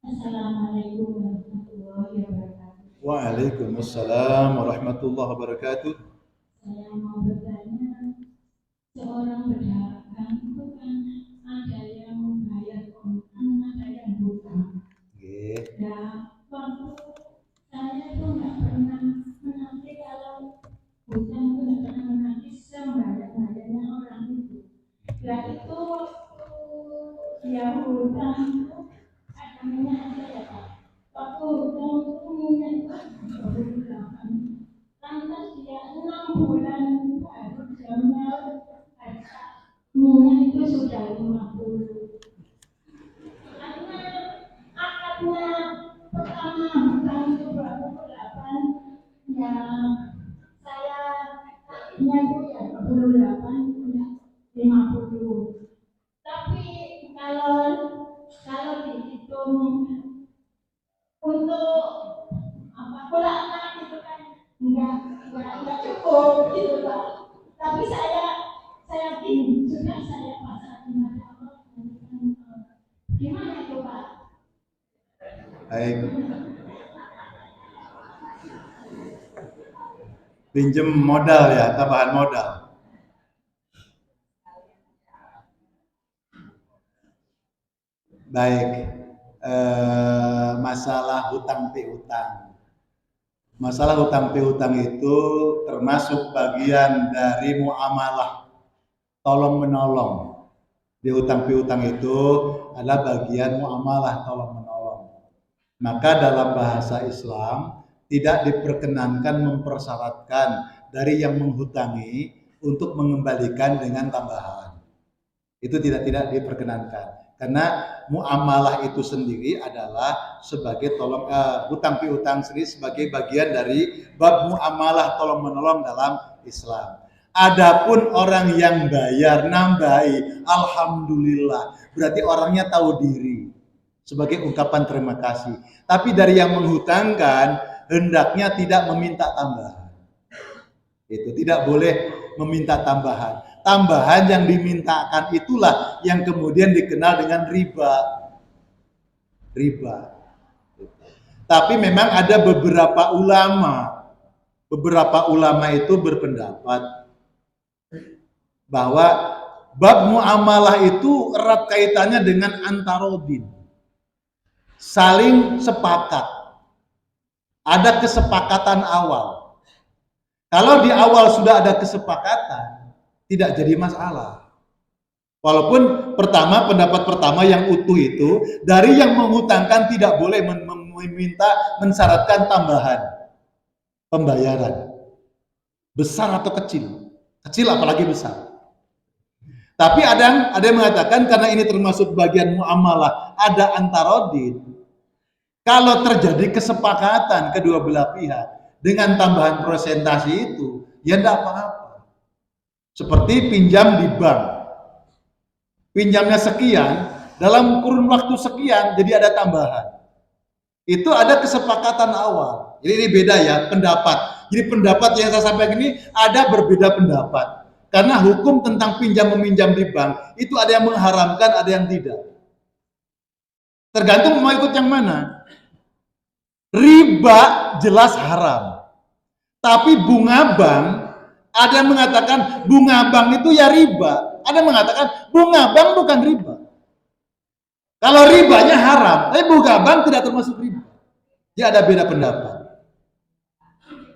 Assalamualaikum warahmatullahi wabarakatuh. Waalaikumsalam warahmatullahi wabarakatuh. Saya mau bertanya, seorang pedagang itu kan ada yang membayar kontan, ada yang bukan. Nah, waktu saya itu nggak pernah menanti kalau bukan itu nggak pernah menanti sembayar-bayarnya orang itu. Nah itu waktu dia hutang itu ada minyak aja ya Pak. Waktu hutang itu minyak itu 28. Lantas dia 6 bulan baru dia menyaut harga minyak itu sudah 50. Karena akadnya pertama hutang itu 28, ya saya takutnya itu ya 28 udah 50. Tapi kalau dihitung untuk apa pulangnya gitu kan enggak cukup gitu Pak. Tapi saya yakin sudah saya pasrahkan pada Allah. Gimana itu Pak? Baik. Pinjem modal ya, tambahan modal. Baik. Masalah hutang piutang. Masalah hutang piutang itu termasuk bagian dari muamalah tolong menolong. Di hutang piutang itu adalah bagian muamalah tolong menolong. Maka dalam bahasa Islam tidak diperkenankan mempersyaratkan dari yang menghutangi untuk mengembalikan dengan tambahan. Itu tidak diperkenankan. Karena muamalah itu sendiri adalah sebagai hutang piutang sendiri sebagai bagian dari bab muamalah tolong menolong dalam Islam. Adapun orang yang bayar nambahi, alhamdulillah, berarti orangnya tahu diri sebagai ungkapan terima kasih. Tapi dari yang menghutangkan hendaknya tidak meminta tambahan. Itu tidak boleh meminta tambahan. Tambahan yang dimintakan itulah yang kemudian dikenal dengan riba. Tapi memang ada beberapa ulama itu berpendapat bahwa bab muamalah itu erat kaitannya dengan antarodin. Saling sepakat. Ada kesepakatan awal. Kalau di awal sudah ada kesepakatan, tidak jadi masalah. Walaupun pendapat pertama yang utuh itu dari yang menghutangkan tidak boleh mensyaratkan tambahan pembayaran besar atau kecil apalagi besar. Tapi ada yang mengatakan karena ini termasuk bagian muamalah ada antarodin. Kalau terjadi kesepakatan kedua belah pihak dengan tambahan persentase itu, ya tidak apa-apa. Seperti pinjam di bank. Pinjamnya sekian, dalam kurun waktu sekian, jadi ada tambahan. Itu ada kesepakatan awal. Jadi ini beda ya, pendapat. Jadi pendapat yang saya sampaikan ini ada berbeda pendapat. Karena hukum tentang pinjam-meminjam di bank, itu ada yang mengharamkan, ada yang tidak. Tergantung mau ikut yang mana. Riba jelas haram. Tapi bunga bank, ada yang mengatakan bunga bank itu ya riba. Ada yang mengatakan bunga bank bukan riba. Kalau ribanya haram, tapi bunga bank tidak termasuk riba. Jadi ada beda pendapat.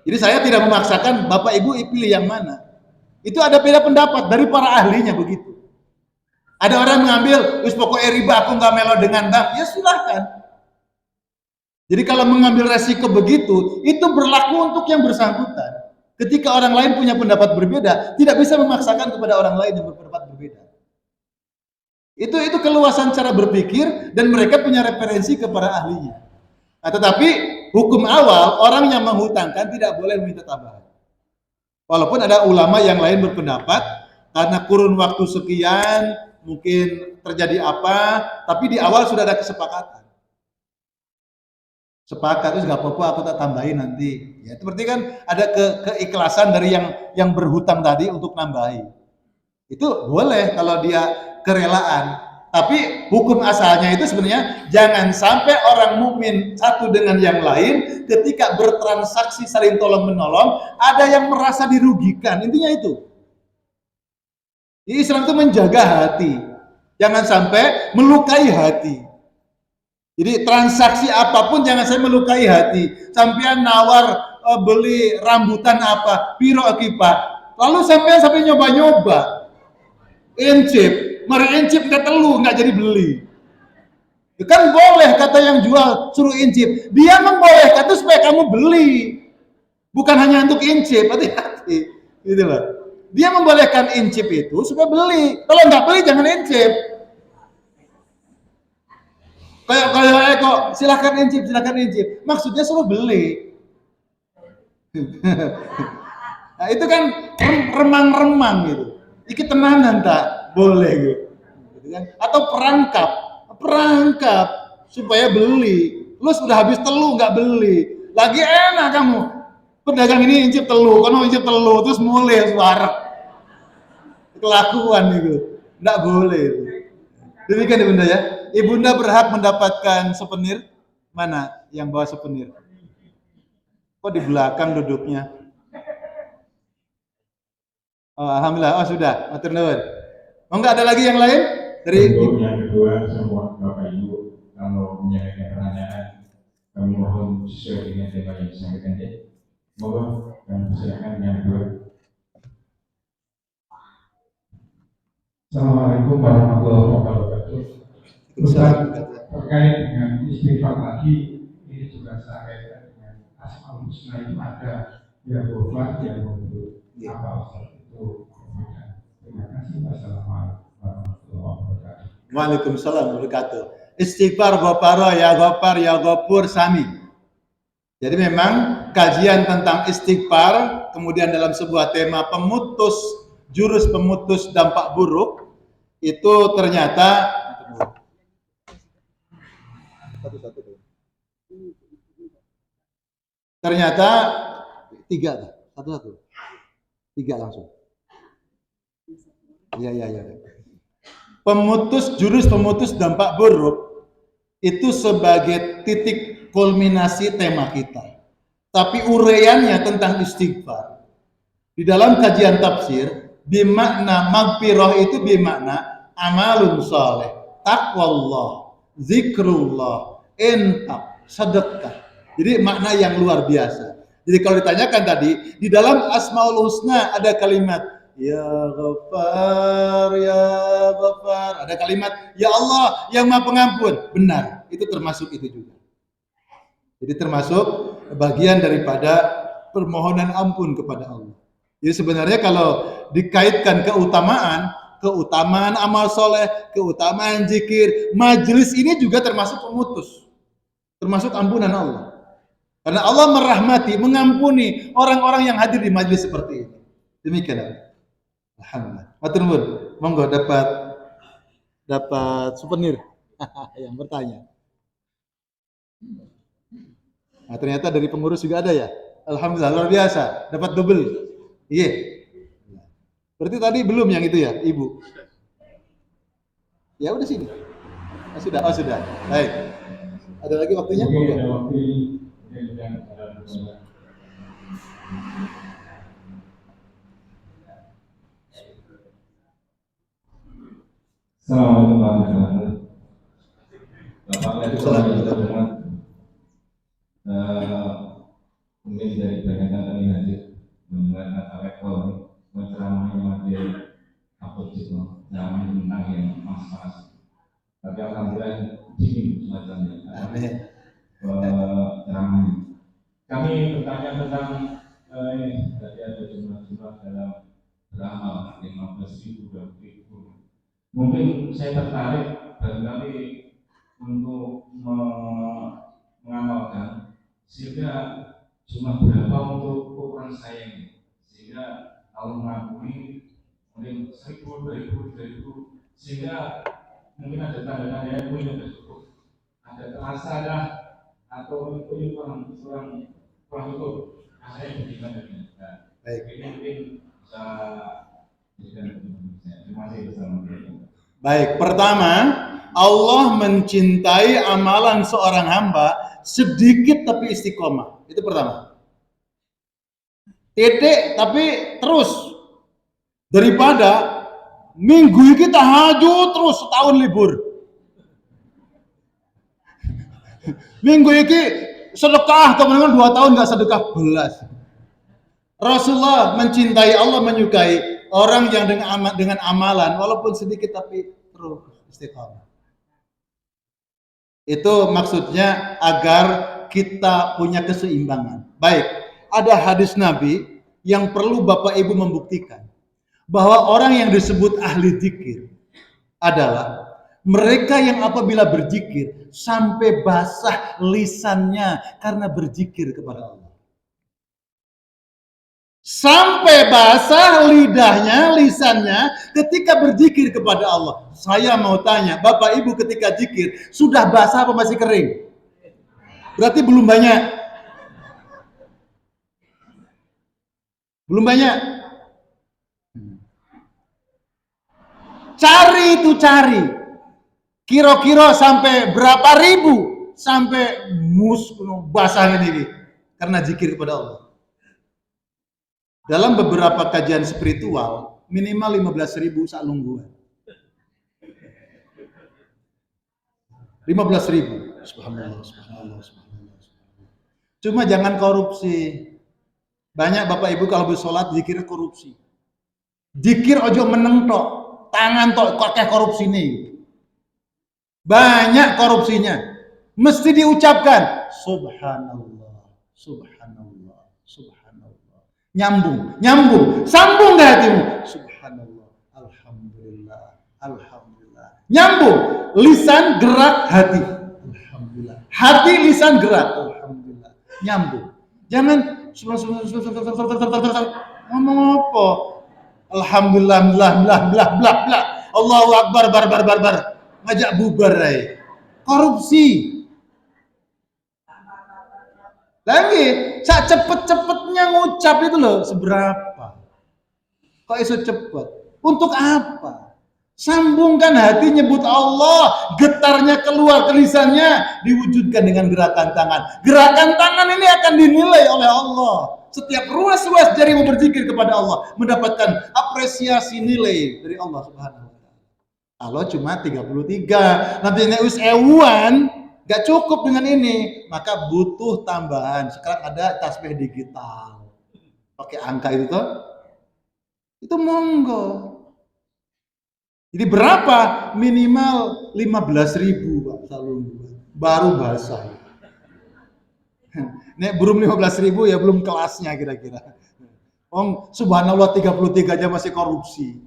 Jadi saya tidak memaksakan Bapak Ibu pilih yang mana. Itu ada beda pendapat dari para ahlinya begitu. Ada orang mengambil, wis pokoknya riba aku nggak melo dengan bank, ya silahkan. Jadi kalau mengambil resiko begitu, itu berlaku untuk yang bersangkutan. Ketika orang lain punya pendapat berbeda, tidak bisa memaksakan kepada orang lain yang berpendapat berbeda. Itu keluasan cara berpikir dan mereka punya referensi kepada ahlinya. Nah, tetapi hukum awal orang yang menghutangkan tidak boleh meminta tambahan. Walaupun ada ulama yang lain berpendapat karena kurun waktu sekian mungkin terjadi apa, tapi di awal sudah ada kesepakatan. Sepakat terus nggak apa-apa aku tak tambahin nanti. Ya, itu berarti kan ada keikhlasan dari yang berhutang tadi untuk nambahi. Itu boleh kalau dia kerelaan. Tapi hukum asalnya itu sebenarnya jangan sampai orang mukmin satu dengan yang lain ketika bertransaksi saling tolong menolong ada yang merasa dirugikan. Intinya itu. Islam itu menjaga hati. Jangan sampai melukai hati. Jadi transaksi apapun jangan sampai melukai hati. Sampean nawar beli rambutan apa, piro akibat. Lalu sampai nyoba-nyoba. Encip, mari encip nggak telu, nggak jadi beli. Kan boleh kata yang jual suruh incip. Dia membolehkan itu supaya kamu beli. Bukan hanya untuk incip, hati-hati. Gitu loh. Dia membolehkan incip itu supaya beli. Kalau nggak beli jangan incip. Kayak kok silakan incip. Maksudnya suruh beli. Nah, itu kan remang-remang gitu. Iki tenanan tak boleh gitu. Atau perangkap supaya beli. Lu sudah habis telu nggak beli. Lagi enak kamu. Pedagang ini incip telu, kan incip telu terus mulai suara. Kelakuan itu. Nggak boleh itu. Demikian Ibunda ya. Ibunda berhak mendapatkan souvenir. Mana yang bawa souvenir? Kok di belakang duduknya? Oh, alhamdulillah. Oh, sudah. Matur nuwun. Oh, enggak ada lagi yang lain? Dari untuk yang kedua, semua Bapak Ibu kalau punya pertanyaan, kami mohon sesuai dengan tema yang disampaikan. Mohon kami persilakan yang kedua. Assalamualaikum warahmatullahi wabarakatuh. Ustaz, terkait dengan istighfar tadi, ini juga saya kaitkan dengan Asmaul Husna itu ada ya Ghafar, ya Ghafur. Apa Ustaz itu? Terima kasih. Wassalamualaikum warahmatullahi wabarakatuh. Waalaikumsalam warahmatullahi wabarakatuh. Istighfar Ghafara ya Ghafar ya Ghafur sami. Jadi memang kajian tentang istighfar, kemudian dalam sebuah tema jurus pemutus dampak buruk, itu ternyata tiga langsung. Iya. Jurus pemutus dampak buruk itu sebagai titik kulminasi tema kita. Tapi uraiannya tentang istighfar. Di dalam kajian tafsir, bimakna magfirah itu bimakna amalun saleh, taqwallah, zikrullah, infaq, sedekah. Jadi makna yang luar biasa. Jadi kalau ditanyakan tadi, di dalam Asmaul Husna ada kalimat ya Ghaffar, ya Ghaffar. Ada kalimat ya Allah yang Maha Pengampun. Benar, itu termasuk itu juga. Jadi termasuk bagian daripada permohonan ampun kepada Allah. Jadi sebenarnya kalau dikaitkan keutamaan amal soleh, keutamaan zikir, majelis ini juga termasuk pemutus, termasuk ampunan Allah. Karena Allah merahmati, mengampuni orang-orang yang hadir di majelis seperti ini. Demikian. Alhamdulillah. Matur nuwun. Monggo dapat souvenir yang bertanya. Nah, ternyata dari pengurus juga ada ya. Alhamdulillah, luar biasa. Dapat double. Iya. Berarti tadi belum yang itu ya, Ibu? Ya udah sini. Oh sudah. Baik. Ada lagi waktunya? Mungkin ada waktu ini. Assalamualaikum warahmatullahi wabarakatuh. Mungkin dari bagian kami hadir mendengar kata rektor menceramai materi apa itu ceramah tentang yang mas-mas. Tapi alhamdulillah dingin semacamnya. Ceramahnya. Kami bertanya tentang tadi ada jumlah-jumlah dalam beramal 15.000, 20.000. Mungkin saya tertarik barangkali untuk mengamalkan sehingga cuma berapa untuk ukuran saya ini, sehingga kalau mengampuni mungkin 1.000, 2.000, sehingga mungkin ada tanda-tanda yang punya cukup, ada terasa dah atau punya kurang itu saya berikan dengan baik. Ini mungkin bisa berikan. Terima kasih. Baik, pertama, Allah mencintai amalan seorang hamba sedikit tapi istiqomah. Itu pertama. Titik tapi terus. Daripada minggu ini tahajud terus setahun libur. Minggu ini sedekah kemudian 2 tahun nggak sedekah belas. Rasulullah mencintai, Allah menyukai orang yang dengan amalan walaupun sedikit tapi terus istiqomah. Itu maksudnya agar kita punya keseimbangan. Baik, ada hadis Nabi yang perlu Bapak Ibu membuktikan bahwa orang yang disebut ahli zikir adalah mereka yang apabila berzikir sampai basah lisannya karena berzikir kepada Allah. Sampai basah lidahnya, lisannya ketika berzikir kepada Allah. Saya mau tanya, Bapak Ibu ketika zikir sudah basah apa masih kering? Berarti belum banyak. Belum banyak. Cari itu cari. Kira-kira sampai berapa ribu sampai basah ini karena zikir kepada Allah. Dalam beberapa kajian spiritual, minimal 15.000 sak lungguhan. 15.000. Subhanallah, subhanallah, subhanallah. Cuma jangan korupsi. Banyak Bapak Ibu kalau bersolat zikir korupsi. Zikir ojo meneng tok, tangan tok kakek korupsi nih. Banyak korupsinya. Mesti diucapkan subhanallah, subhanallah, subhanallah. Nyambung, sambung ke hatimu. Subhanallah, alhamdulillah, alhamdulillah. Nyambung, lisan gerak hati. Alhamdulillah. Hati lisan gerak. Alhamdulillah. Nyambung. Jangan ngomong apa? Alhamdulillah, blah. Allahu Akbar, bar. Ngajak bubar ay. Korupsi. Lagi, sak cepet-cepetnya ngucap itu loh, seberapa? Kok iso cepet? Untuk apa? Sambungkan hati nyebut Allah, getarnya keluar ke lisannya, diwujudkan dengan gerakan tangan. Gerakan tangan ini akan dinilai oleh Allah. Setiap ruas-ruas jarimu berzikir kepada Allah, mendapatkan apresiasi nilai dari Allah Subhanahu wa taala. Kalau cuma 33, nanti neus ewan gak cukup dengan ini, maka butuh tambahan. Sekarang ada tasbih digital, pakai angka itu monggo. Jadi berapa? Minimal 15.000 Pak Salung, baru basah. Nek belum 15.000 ya belum kelasnya kira-kira. Subhanallah 33 aja masih korupsi.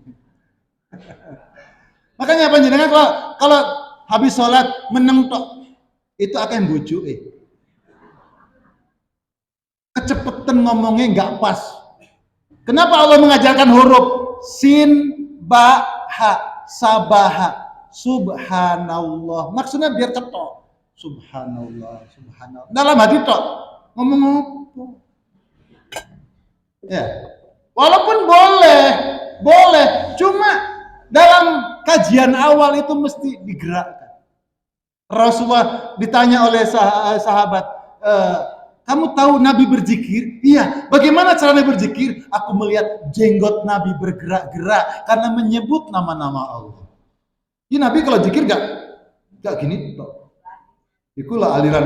Makanya panjenengan kalau habis sholat meneng tok, itu akan bujuk kecepetan ngomongnya nggak pas. Kenapa Allah mengajarkan huruf sin, ba, ha, sabaha, subhanallah? Maksudnya biar cetok. Subhanallah, subhanallah. Dalam hati tok ngomong apa? Ya, walaupun boleh. Cuma dalam kajian awal itu mesti digerakkan. Rasulullah ditanya oleh sahabat, kamu tahu Nabi berzikir? Iya. Bagaimana cara Nabi berzikir? Aku melihat jenggot Nabi bergerak-gerak karena menyebut nama-nama Allah. Ini Nabi kalau zikir gak gini toh. Itulah aliran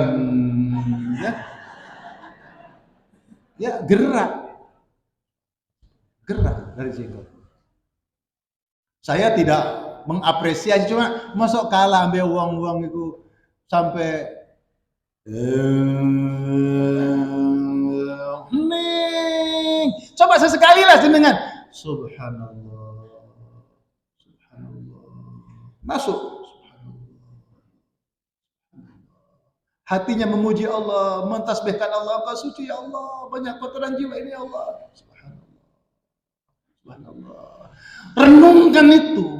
ya gerak dari jenggot. Saya tidak mengapresiasi, cuma masuk kalah ambil uang itu sampai coba sesekali lah dengan subhanallah masuk, hatinya memuji Allah, mentasbihkan Allah, Engkau suci ya Allah, banyak kotoran jiwa ini ya Allah, subhanallah. Renungkan itu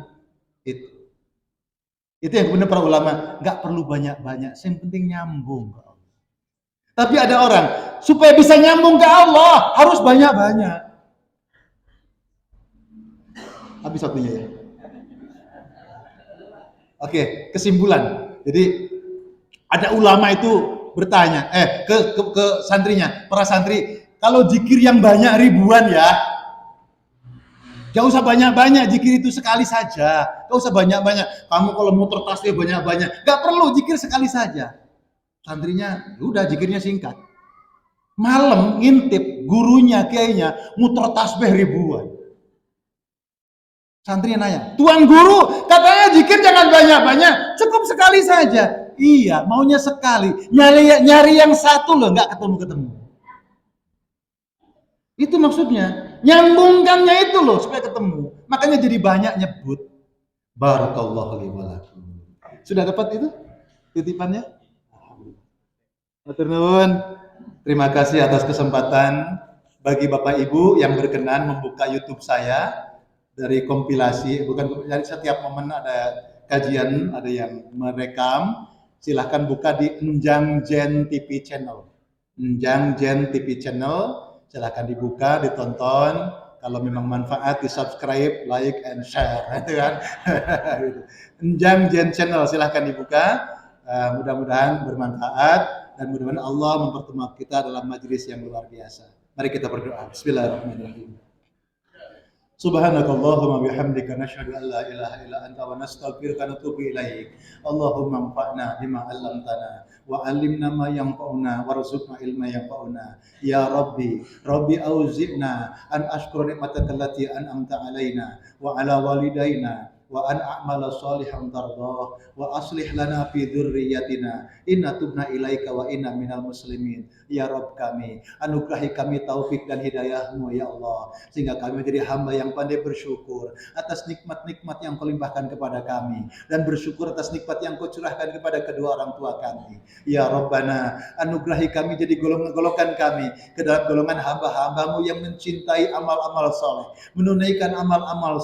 yang benar para ulama, nggak perlu banyak-banyak, yang penting nyambung ke Allah. Tapi ada orang supaya bisa nyambung ke Allah harus banyak-banyak. Habis waktunya ya. Oke, kesimpulan. Jadi ada ulama itu bertanya, ke santrinya, para santri, kalau zikir yang banyak ribuan ya. Gak usah banyak-banyak, zikir itu sekali saja. Gak usah banyak-banyak. Kamu kalau muter tasbih banyak-banyak, gak perlu, zikir sekali saja. Santrinya, udah zikirnya singkat. Malam ngintip gurunya, kiainya muter tasbih ribuan. Santrinya nanya, Tuan Guru, katanya zikir jangan banyak-banyak, cukup sekali saja. Iya, maunya sekali. Nyari yang satu loh, nggak ketemu-ketemu. Itu maksudnya. Nyambungkannya itu loh supaya ketemu. Makanya jadi banyak nyebut. Barakallahu li wa lakum. Sudah dapat itu titipannya? Matur nuwun. Terima kasih atas kesempatan bagi Bapak Ibu yang berkenan membuka YouTube saya dari kompilasi, bukan dari setiap momen ada kajian, ada yang merekam. Silahkan buka di Enjang Jen TV Channel. Enjang Jen TV Channel, silahkan dibuka, ditonton. Kalau memang manfaat, di subscribe, like, and share, gitu kan? Enjang Jen Channel, silahkan dibuka. Mudah-mudahan bermanfaat dan mudah-mudahan Allah mempertemukan kita dalam majelis yang luar biasa. Mari kita berdoa. Bismillahirrahmanirrahim. Subhanakallahumma bihamdika nasyhadu an la ilaha illa anta wa nastaghfiruka wa natubu ilaik. Allahumma anfa'na bima 'allamtana wa 'allimna ma yanfa'una warzuqna ilma yanfa'una. Ya Rabbi, Rabbi auzi'na an ashkura ni'mataka allati an'amta 'alaina wa 'ala walidayna wa an a'mala shalihan tardah wa aslih lana fi dzurriyyatina inna tubna ilaika wa inna minal muslimin. Ya Rabb kami, anugerahi kami taufik dan hidayah-Mu ya Allah, sehingga kami menjadi hamba yang pandai bersyukur atas nikmat-nikmat yang Kau limpahkan kepada kami dan bersyukur atas nikmat yang Kau curahkan kepada kedua orang tua kami. Ya Rabbana, anugerahi kami jadi golongan kami ke dalam golongan hamba-hamba-Mu yang mencintai amal-amal soleh, menunaikan amal-amal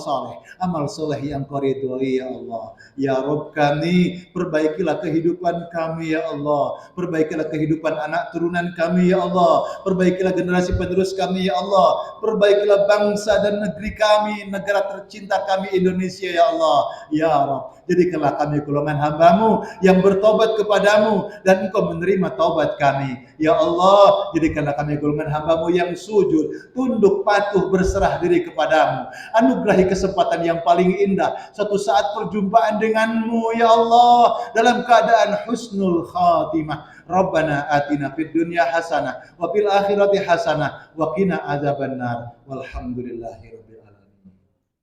soleh yang Kau ridhoi ya Allah. Ya Rabb kami, perbaikilah kehidupan kami ya Allah, perbaikilah kehidupan anak turunan kami ya Allah, perbaikilah generasi penerus kami ya Allah, perbaikilah bangsa dan negeri kami, negara tercinta kami Indonesia ya Allah. Ya Rabb, jadikanlah kami golongan hamba-Mu yang bertobat kepadamu dan Engkau menerima taubat kami. Ya Allah, jadikanlah kami golongan hamba-Mu yang sujud, tunduk, patuh, berserah diri kepadamu. Anugerahi kesempatan yang paling indah, suatu saat perjumpaan denganmu ya Allah dalam keadaan husnul khatimah. Rabbana atina fid dunya hasanah wa fil akhirati hasanah wa qina adzabannar. Walhamdulillahirabbil alamin.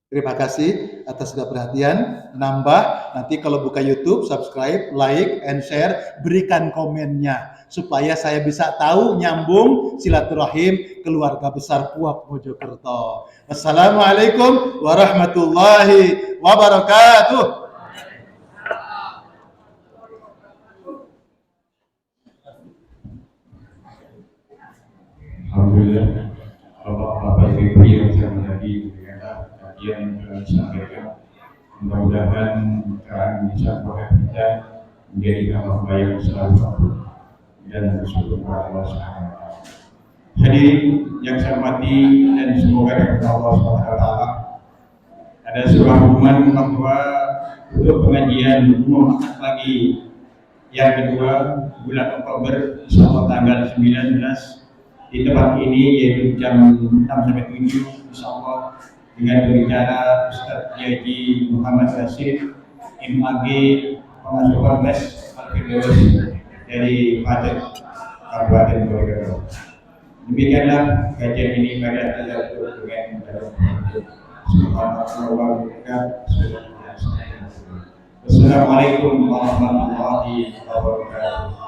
Terima kasih atas segala perhatian. Nambah nanti kalau buka YouTube, subscribe, like, and share, berikan komennya supaya saya bisa tahu nyambung silaturahim keluarga besar Puak Mojokerto. Wassalamualaikum warahmatullahi wabarakatuh. Alhamdulillah, Bapak Ibu yang saya hormati, kajian yang telah disampaikan, mudah-mudahan kami bisa kita menjadi hamba yang selalu patuh dan bersyukur kepada Allah Subhanahu wa Ta'ala. Hadirin yang saya hormati dan semoga dari Allah Subhanahu wa Ta'ala, ada sebuah pengumuman bahwa untuk pengajian umum lagi yang kedua bulan Oktober insyaallah tanggal 19 di tempat ini, yaitu jam 6 sampai 7 insyaallah, dengan berbicara Ustaz Haji Muhammad Nasir MAG Pengasuh Polres Al-Firdaus dari Padet Kabupaten Mojokerto. Demikianlah kajian ini pada dengan Assalamualaikum warahmatullahi wabarakatuh.